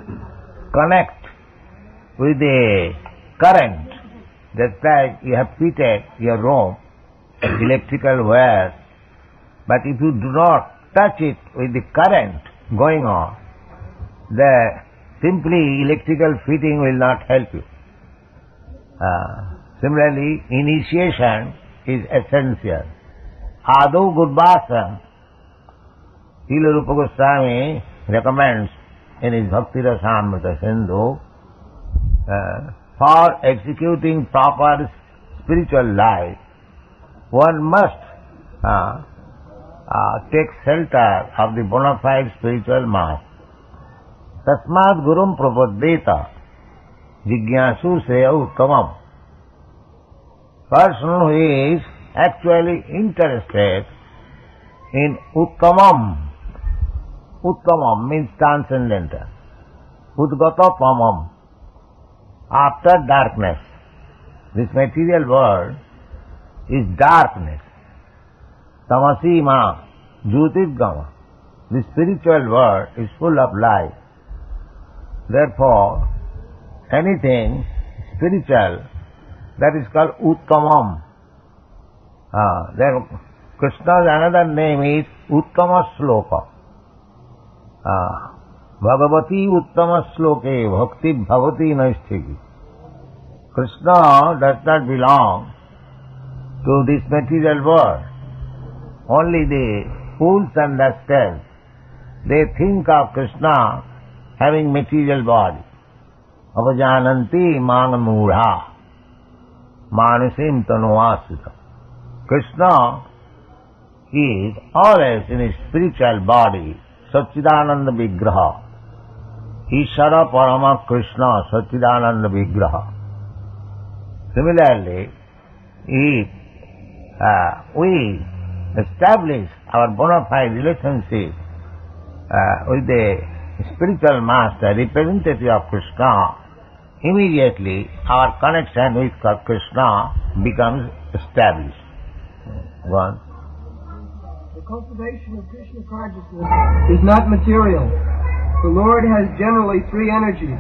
connect with the current. That's like you have fitted your room, electrical wire, but if you do not touch it with the current going on, the simply electrical fitting will not help you. Similarly, initiation is essential. Adu Gurvasa, Srila Rupa Goswami recommends in his Bhakti Rasamrita Sindhu, for executing proper spiritual life, one must take shelter of the bona fide spiritual master. Tasmad Gurum Prapaddeta Jigyasu Seya Uttamam. Person who is actually interested in Uttamam. Uttamam means transcendental. Udgata Pamam. After darkness. This material world is darkness. Tamasi ma, Jyotirgama. The spiritual world is full of light. Therefore, anything spiritual, that is called Uttamam. Then Krishna's another name is Uttama Sloka. Bhagavati Uttama Sloke Bhakti Bhavati Naisthiki. Krishna does not belong to this material world. Only the fools understand. They think of Krishna having material body. Avajananti manamudha manasim tanuasita. Krishna is always in his spiritual body, Satchidananda Vigraha. Ishara Parama Krishna Satchidananda Vigraha. Similarly, if we establish our bona fide relationship with the spiritual master, representative of Krishna, immediately our connection with Krishna becomes established. Go on. The cultivation of Krishna consciousness is not material. The Lord has generally three energies,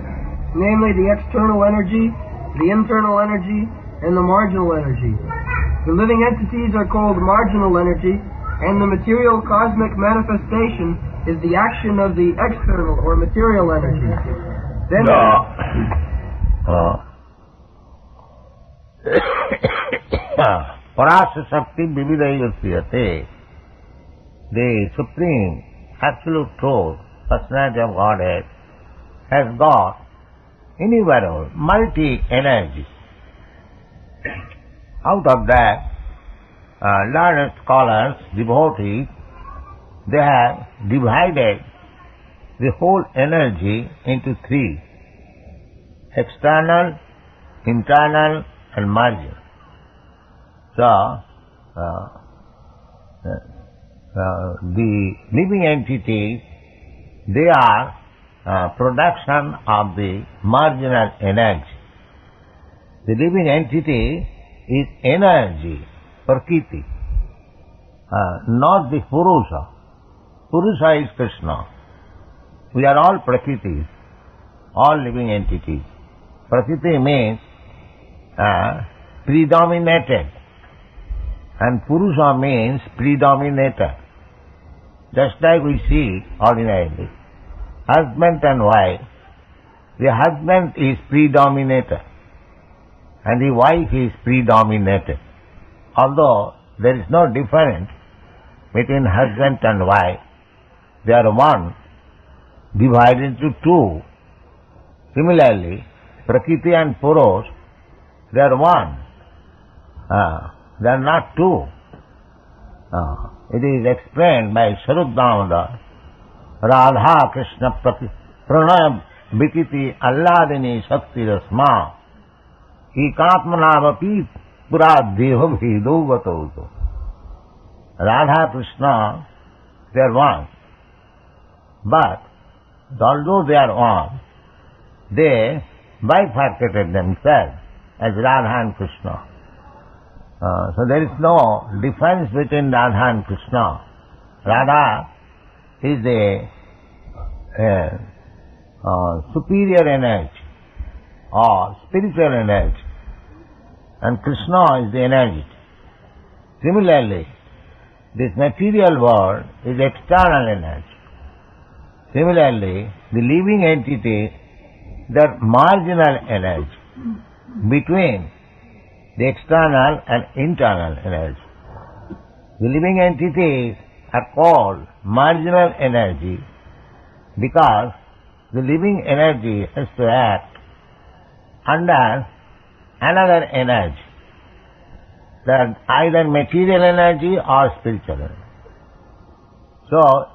namely the external energy, the internal energy, and the marginal energy. The living entities are called marginal energy, and the material cosmic manifestation is the action of the external or material energy. Then Parasya Shakti Vividayasiyate. The Supreme Absolute Truth, Personality of Godhead, has got innumerable multi-energy. Out of that, learned scholars, devotees, they have divided the whole energy into three: external, internal, and marginal. So, the living entities, they are production of the marginal energy. The living entity is energy, Prakriti, not the Purusha. Purusha is Krishna. We are all Prakritis, all living entities. Prakriti means predominated, and Purusha means predominator. Just like we see ordinarily, husband and wife, the husband is predominator and the wife is predominated. Although there is no difference between husband and wife, they are one, divided into two. Similarly, Prakriti and Purush, they are one. They are not two. It is explained by Swarup Damodar, Radha Krishna Pranaya Vikiti Alladini Shakti Rasma Ekatmanavapi Puraddeho Bhedo Gatoto. Radha Krishna, they are one. But although they are one, they bifurcated themselves as Radha and Krishna. So there is no difference between Radha and Krishna. Radha is a superior energy or spiritual energy, and Krishna is the energy. Similarly, this material world is external energy. Similarly, the living entity, that marginal energy between the external and internal energy. The living entities are called marginal energy because the living energy has to act under another energy, that either material energy or spiritual energy. So,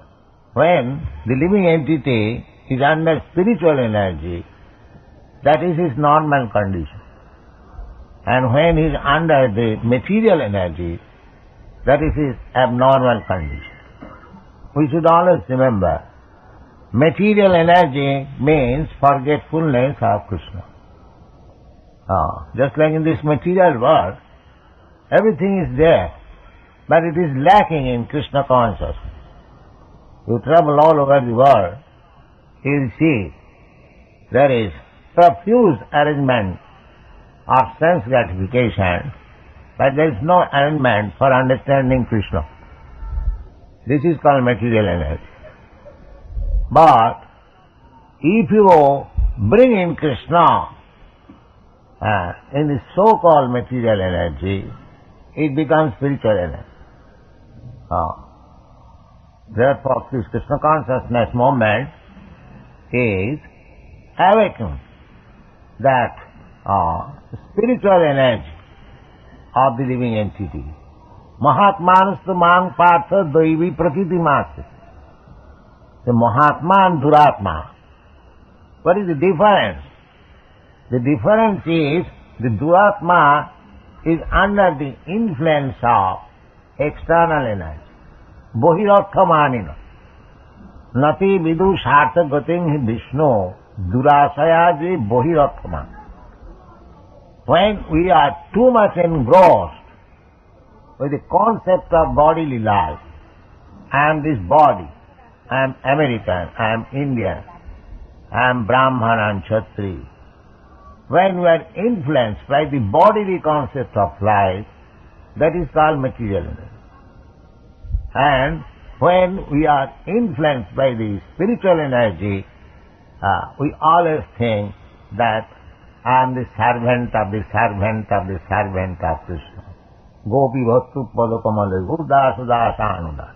when the living entity is under spiritual energy, that is his normal condition. And when he is under the material energy, that is his abnormal condition. We should always remember, material energy means forgetfulness of Krishna. Just like in this material world, everything is there, but it is lacking in Krishna consciousness. You travel all over the world, you will see there is profuse arrangement of sense gratification, but there is no arrangement for understanding Krishna. This is called material energy. But if you bring in Krishna in the so-called material energy, it becomes spiritual energy. Therefore, this Krishna consciousness movement is awakened that spiritual energy of the living entity. Mahatmanastu mang partha daivi prakriti masti. The Mahatma and Duratma. What is the difference? The difference is the Duratma is under the influence of external energy. Bohirathamanina. Nati vidu shartha gating Vishnu durasaya bohirathaman. When we are too much engrossed with the concept of bodily life, I am this body, I am American, I am Indian, I am Brahman and Kshatri. When we are influenced by the bodily concept of life, that is called material energy. And when we are influenced by the spiritual energy, we always think that I am the servant of the servant of the servant of Krishna. Gopi bhattu padakamale udas udasanudas.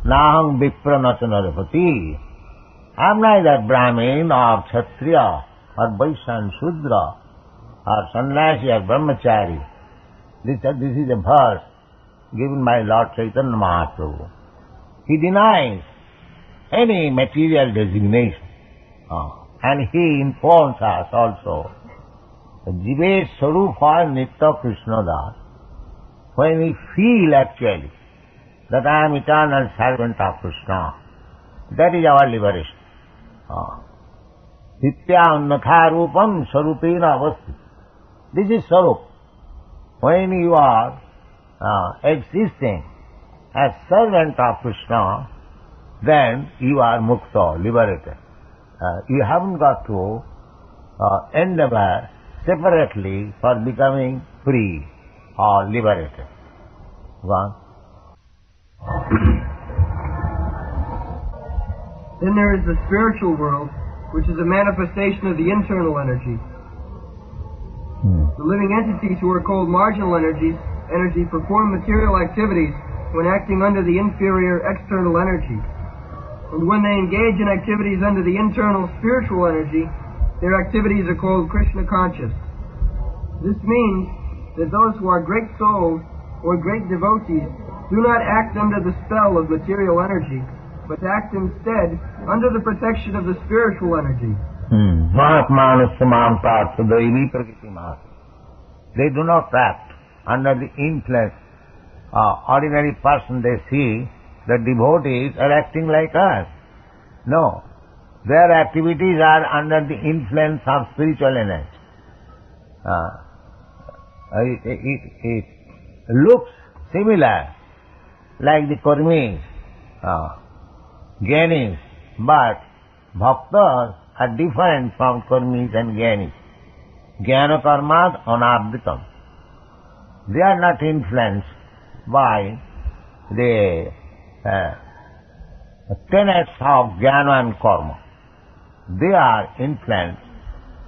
Naham vipra nachanarapati. I am neither Brahmin or Kshatriya or Vaishya and Shudra or Sannyasi or Brahmachari. This is a verse given by Lord Chaitanya Mahaprabhu. He denies any material designation. And he informs us also, Jive Sarupa Nitya Krishna Das, when we feel actually that I am eternal servant of Krishna, that is our liberation. Nitya Annatha Rupam Sarupena Avasti. This is Sarup. When you are existing as servant of Krishna, then you are mukta, liberated. You haven't got to endeavor separately for becoming free or liberated. One. Then there is the spiritual world, which is a manifestation of the internal energy. The living entities who are called marginal energy perform material activities when acting under the inferior external energy. And when they engage in activities under the internal spiritual energy, their activities are called Krishna conscious. This means that those who are great souls or great devotees do not act under the spell of material energy, but act instead under the protection of the spiritual energy. They do not act under the influence. Ordinary person, they see the devotees are acting like us. No. Their activities are under the influence of spiritual energy. It looks similar like the Kurmis, Gyanis, but Bhaktas are different from Kurmis and Gyanis. Jnana karmat anabditam. They are not influenced by the tenets of jnana and karma. They are influenced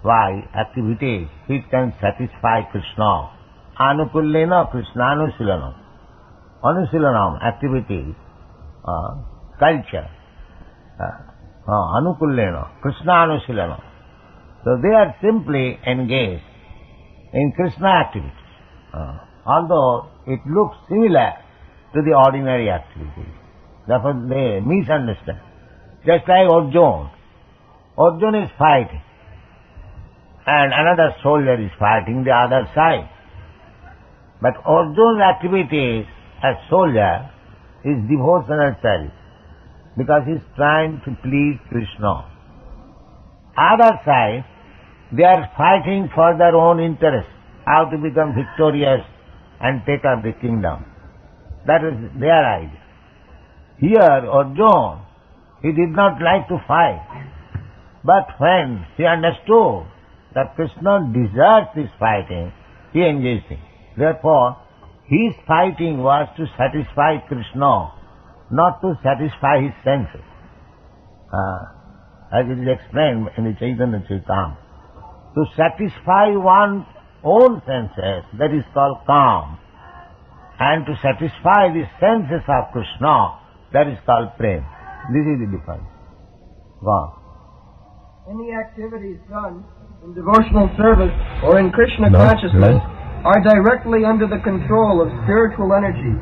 by activities which can satisfy Krishna. Anukullena Krishnanushilanam. Anusilanam, activities, culture. Anukullena Krishnanushilanam. So they are simply engaged in Krishna activities. Although it looks similar to the ordinary activities. Therefore they misunderstand. Just like Arjuna. Arjuna is fighting and another soldier is fighting the other side. But Arjuna's activities as soldier is devotional service because he is trying to please Krishna. Other side, they are fighting for their own interest, how to become victorious and take up the kingdom. That is their idea. Here Arjuna, he did not like to fight. But when he understood that Krishna deserves this fighting, he engaged in. Therefore, his fighting was to satisfy Krishna, not to satisfy his senses. As it is explained in the Chaitanya Charitamrita. To satisfy one's own senses, that is called calm. And to satisfy the senses of Krishna, that is called prem. This is the difference. Go on. Any activities done in devotional service or in Krishna consciousness are directly under the control of spiritual energy.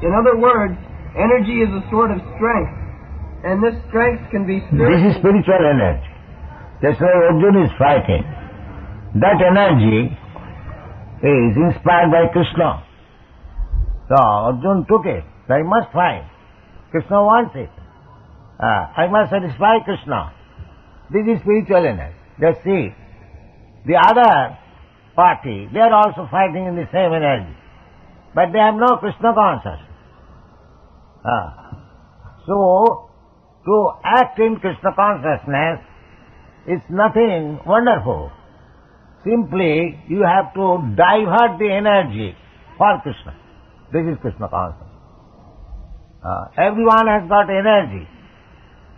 In other words, energy is a sort of strength, and this strength can be spiritual. This is spiritual energy. Just like Arjuna is fighting. That energy is inspired by Krishna. So Arjuna took it. I must fight. Krishna wants it. I must satisfy Krishna. This is spiritual energy. Just see, the other party, they are also fighting in the same energy. But they have no Krishna consciousness. So, to act in Krishna consciousness is nothing wonderful. Simply, you have to divert the energy for Krishna. This is Krishna consciousness. Everyone has got energy,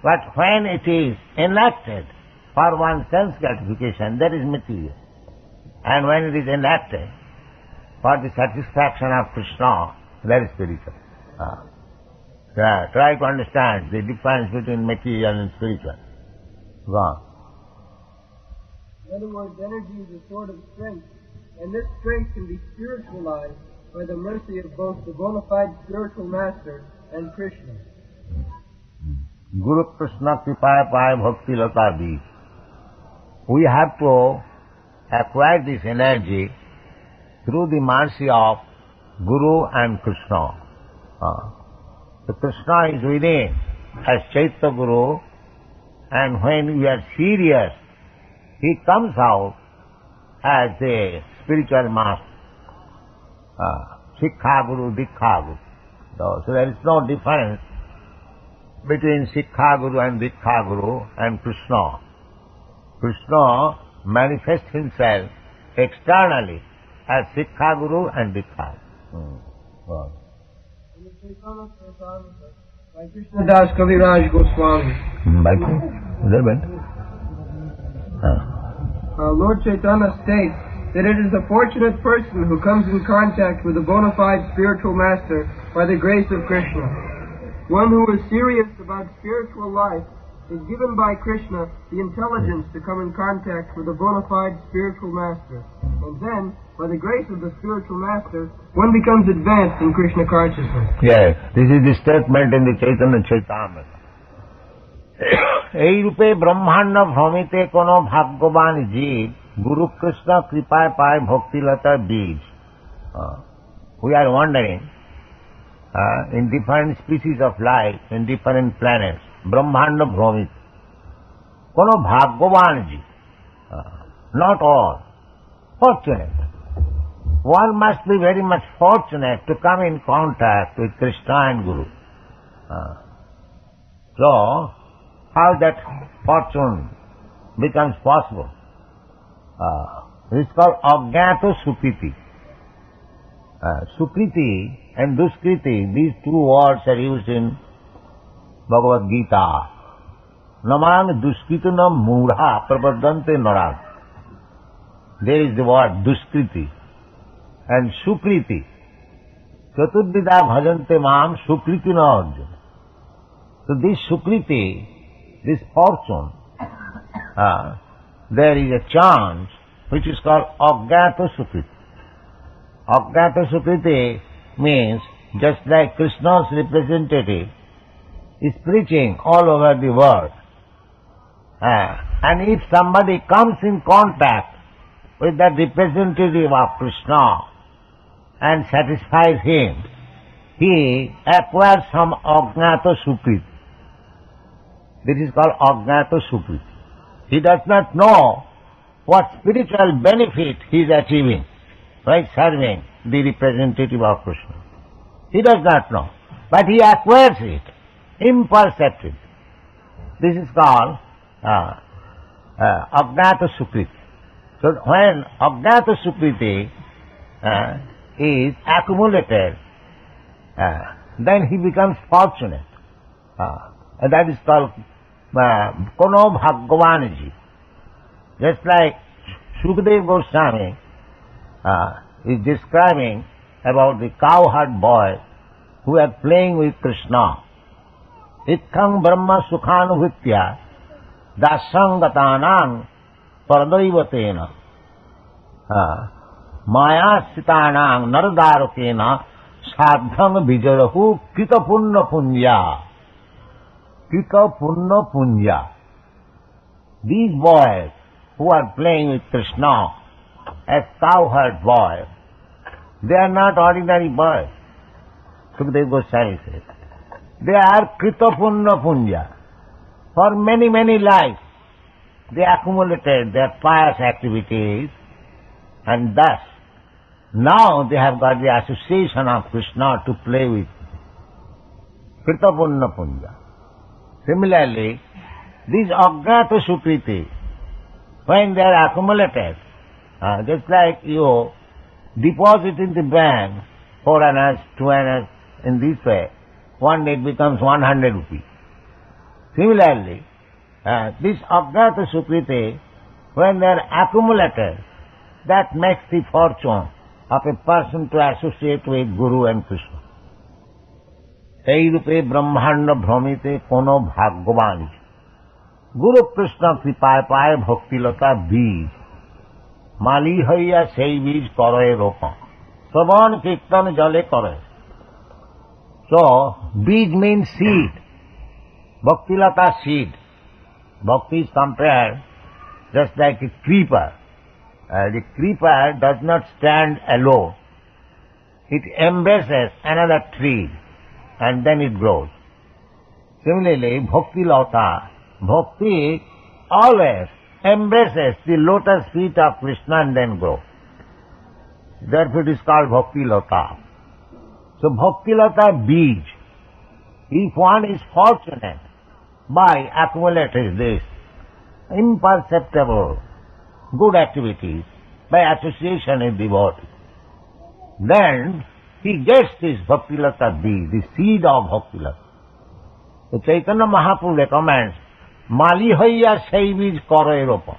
but when it is enacted for one's sense gratification, that is material. And when it is enacted for the satisfaction of Krishna, that is spiritual. Try to understand the difference between material and spiritual. Go on. In other words, energy is a sort of strength, and this strength can be spiritualized by the mercy of both the bona fide spiritual master and Krishna. Guru Krishna Kripaya Paya Bhakti Lata Bij. We have to acquire this energy through the mercy of Guru and Krishna. So Krishna is within as Chaitya Guru, and when we are serious, he comes out as a spiritual master. Sikha Guru, Dikha Guru. So there is no difference between Sikha Guru and Dikha Guru and Krishna. Krishna manifests himself externally as Sikha Guru and Dikha Guru. By Krishnadas Kaviraj Goswami. Lord Chaitanya states that it is a fortunate person who comes in contact with a bona fide spiritual master by the grace of Krishna. One who is serious about spiritual life is given by Krishna the intelligence to come in contact with a bona fide spiritual master. And then, by the grace of the spiritual master, one becomes advanced in Krishna consciousness. Yes, this is the statement in the Chaitanya Charitamrita. এই রূপে ব্রহ্মাণ্ড ভ্রমিতে কোন ভাগ্যবান জীব গুরু কৃষ্ণ কৃপায় পায় ভক্তিলতা বীজ. We are wandering in different species of life, in different planets. ব্রহ্মাণ্ড ভ্রমিত. কোন ভাগ্যবান জীব. Not all. Fortunate. One must be very much fortunate to come in contact with Krishna and Guru. So, how that fortune becomes possible? It is called Ajnato Sukriti. Sukriti and Duskriti, these two words are used in Bhagavad Gita. Naman duskritinam mudha prabadante narad. There is the word duskriti and sukriti. Chaturvida bhajante mam sukriti na arjuna. So this sukriti, this fortune, there is a chance which is called Ajnata Sukriti. Ajnata Sukriti means just like Krishna's representative is preaching all over the world. And if somebody comes in contact with that representative of Krishna and satisfies him, he acquires some Ajnata Sukriti. This is called Ajnata Sukriti. He does not know what spiritual benefit he is achieving by serving the representative of Krishna. He does not know, but he acquires it imperceptibly. This is called Ajnata Sukriti. So when Ajnata Sukriti is accumulated, then he becomes fortunate. And that is called Kono Bhagwanji. Just like Sukadeva Goswami is describing about the cowherd boy who are playing with Krishna. Itthaṃ brahma sukhanuvitya dasangatanam paradaivatena mayasitanam nardarukena sadham vijarahu kitapunna punya. Kitapunna punya. These boys who are playing with Krishna as cowherd boys, they are not ordinary boys. Sukadeva Goswami says. They are Kritapunna Punya. For many, many lives, they accumulated their pious activities, and thus, now they have got the association of Krishna to play with. Kritapunna Punya. Similarly, these Ajnata Sukriti, when they are accumulated, just like you deposit in the bank 4 annas, 2 annas, in this way, one day it becomes 100 rupees. Similarly, this Ajnata Sukriti, when they are accumulated, that makes the fortune of a person to associate with Guru and Krishna. Ei rupe brahmanda bhramite kono bhagwan. Guru Krishna kripaye paye bhaktilata bij. Mali hoiya sei bij koroe ropa. Shravan kirtan jale kore. So, bij means seed. Bhaktilata seed. Bhakti is compared just like a creeper. The creeper does not stand alone. It embraces another tree and then it grows. Similarly, Bhaktilata, Bhakti always embraces the lotus feet of Krishna and then grows. Therefore it is called Bhaktilata. So Bhaktilata Bij, if one is fortunate by accumulating this imperceptible good activities by association with devotee, then he gets this Bhaktilata Bij, the seed of Bhaktilata. So Chaitanya Mahaprabhu recommends Mali hoiya sei bij koroe ropa.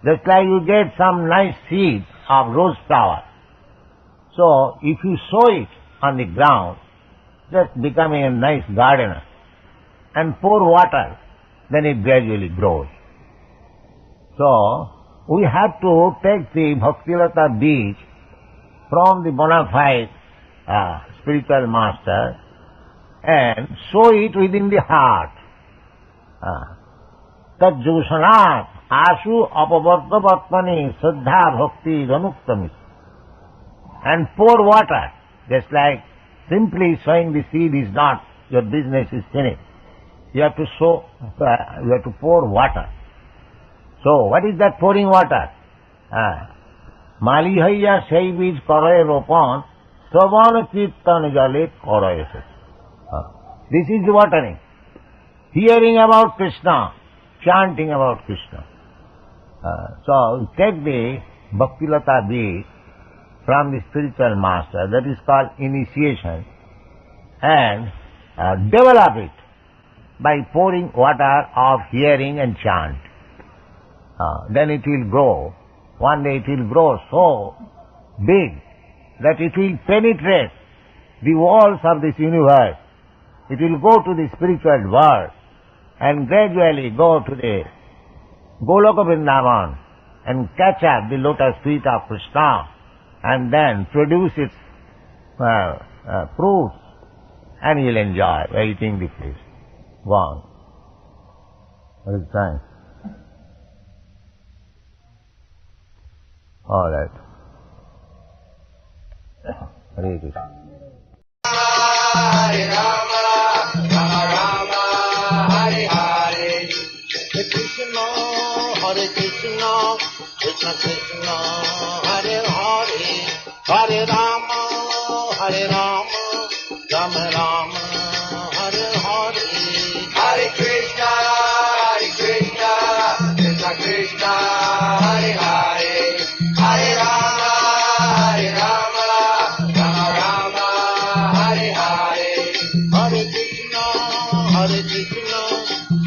Just like you get some nice seed of rose flower. So if you sow it on the ground, just becoming a nice gardener, and pour water, then it gradually grows. So we have to take the Bhaktilata Bij from the bona fide spiritual master and sow it within the heart. Tad Jushanat Asu Apavartavatmani Saddha Bhakti Ranuktami. And pour water, just like simply sowing the seed is not, your business is finished. You have to sow, you have to pour water. So, what is that pouring water? Mali hoiya sei bij koroe ropan, Shravan kirtan jale koroe. This is the watering. Hearing about Krishna, chanting about Krishna. So, take the Bhaktilata Bij from the spiritual master, that is called initiation, and develop it by pouring water of hearing and chant. Then it will grow. One day it will grow so big that it will penetrate the walls of this universe. It will go to the spiritual world and gradually go to the Goloka Vrindavan and catch up the lotus feet of Krishna and then produce its fruits, and he will enjoy by eating the fruits. Go on. What is time? All right. Hare Krishna. Hare Rama, Rama Rama, Hare Hare. Hare Krishna, Krishna Krishna, Hare Hare, Hare Rama, Rama Rama, Hare Hare. Hare Krishna, Krishna Krishna, Hare Hare. Hare Rama, Rama Rama, Hare Hare. Hare Krishna,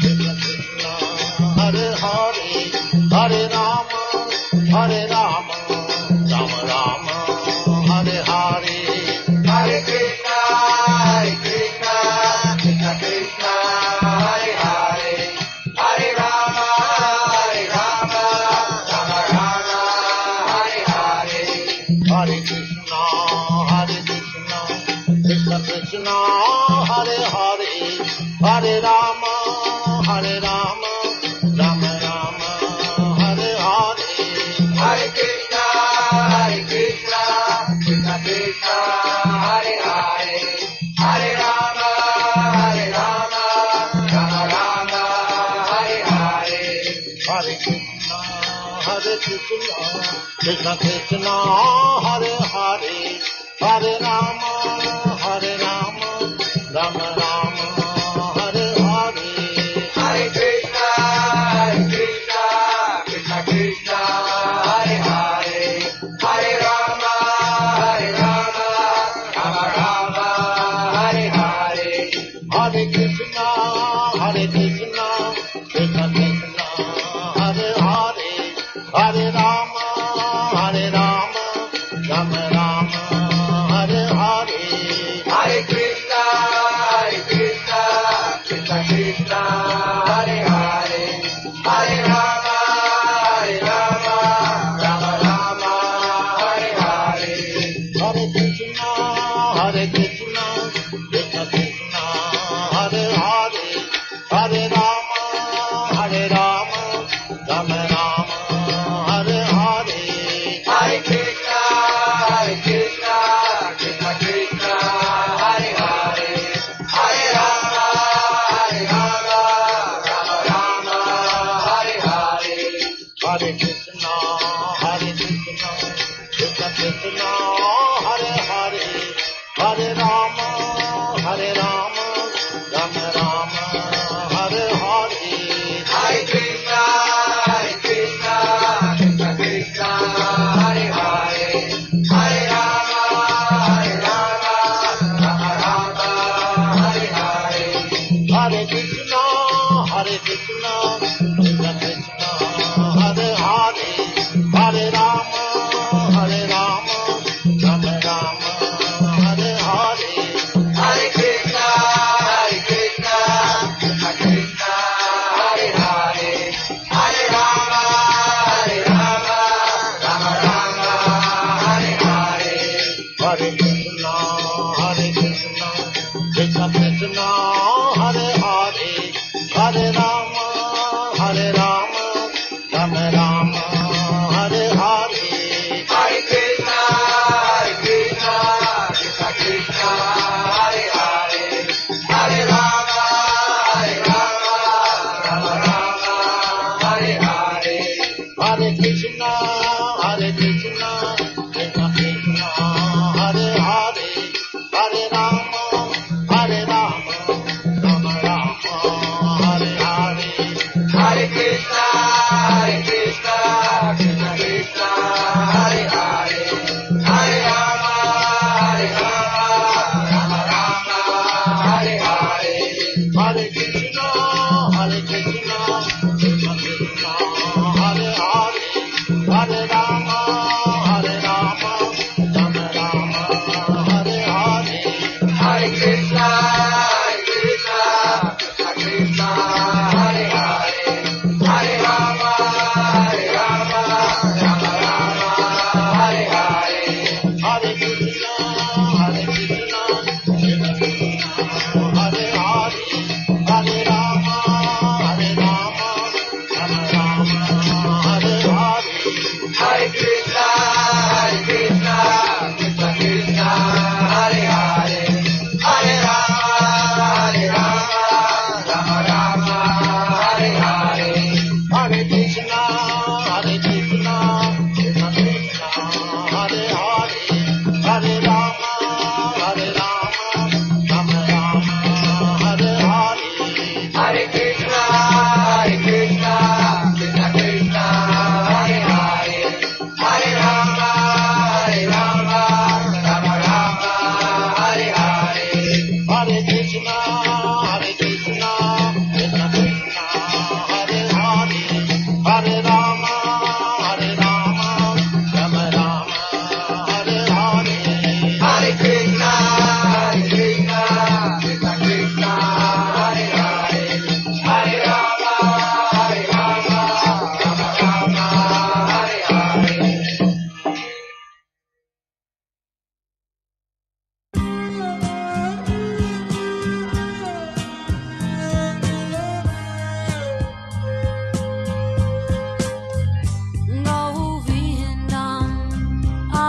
Krishna Krishna, Hare Hare, Hare Rama, Rama Rama, Hare Hare. Hare Krishna, Krishna Krishna, Hare Hare. Hare Rama, Rama Rama, Hare Hare. Hare Krishna, Krishna Krishna, Hare Hare, Hare Rama, Rama Rama, Hare Hare. Hare Krishna, Krishna Krishna, Hare Hare. Hare Rama, Rama Rama, Hare Hare. Hare Krishna, Krishna Krishna, Hare Hare, Hare Rama, Rama Rama, Hare Hare. Hare Krishna, Krishna Krishna, Hare Hare. Hare Rama, Rama Rama, Hare Hare. Hare Krishna, Krishna Krishna, Hare Hare, Hare Rama, Rama Rama, Hare Hare. Hare Krishna, Krishna Krishna, Hare Hare. Hare Rama, Rama Rama, Hare Hare. Hare Krishna, Krishna Krishna, Hare Hare, Hare Rama, Rama Rama, Hare Hare. Hare Krishna, Krishna Krishna, Hare Hare. Hare Rama, Rama Rama, Hare Hare. Hare Krishna, Krishna Krishna, Hare Hare, Hare Rama, Rama Rama, Hare Hare. Hare Krishna, Krishna Krishna, Hare Hare. Hare Rama, Rama Rama, Hare Hare. Hare Krishna, Krishna Krishna, Hare Hare, Hare Rama, Rama Rama, Hare Hare. Hare Krishna, Krishna Krishna, Hare Hare. Hare Rama, Rama Rama, Hare Hare. Hare Krishna, Krishna Krishna, Hare Hare, Hare Rama, Rama Rama, Hare Hare. Hare Krishna, Krishna Krishna, Hare Hare. Hare Rama, Rama Rama, Hare Hare. Hare Krishna, Krishna Krishna, Hare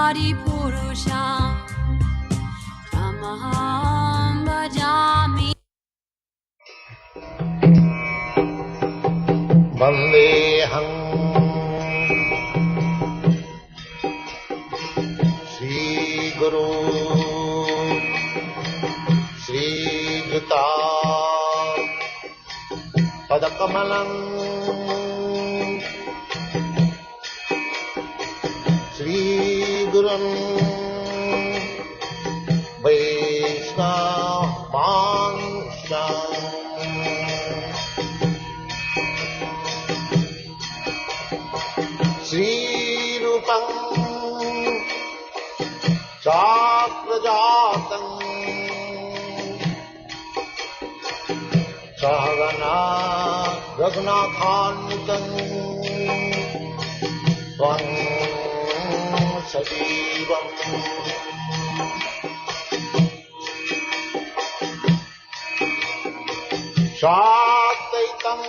Adipurusha Tamaham Bhajami. Vandeham Sri Guru Sri Juta Padakamalam Sri Gurun Vaishnavansam Sri Rupam Chakrajatam Sahagana Raghunathanvitam Tvam Sajivam Shakaitam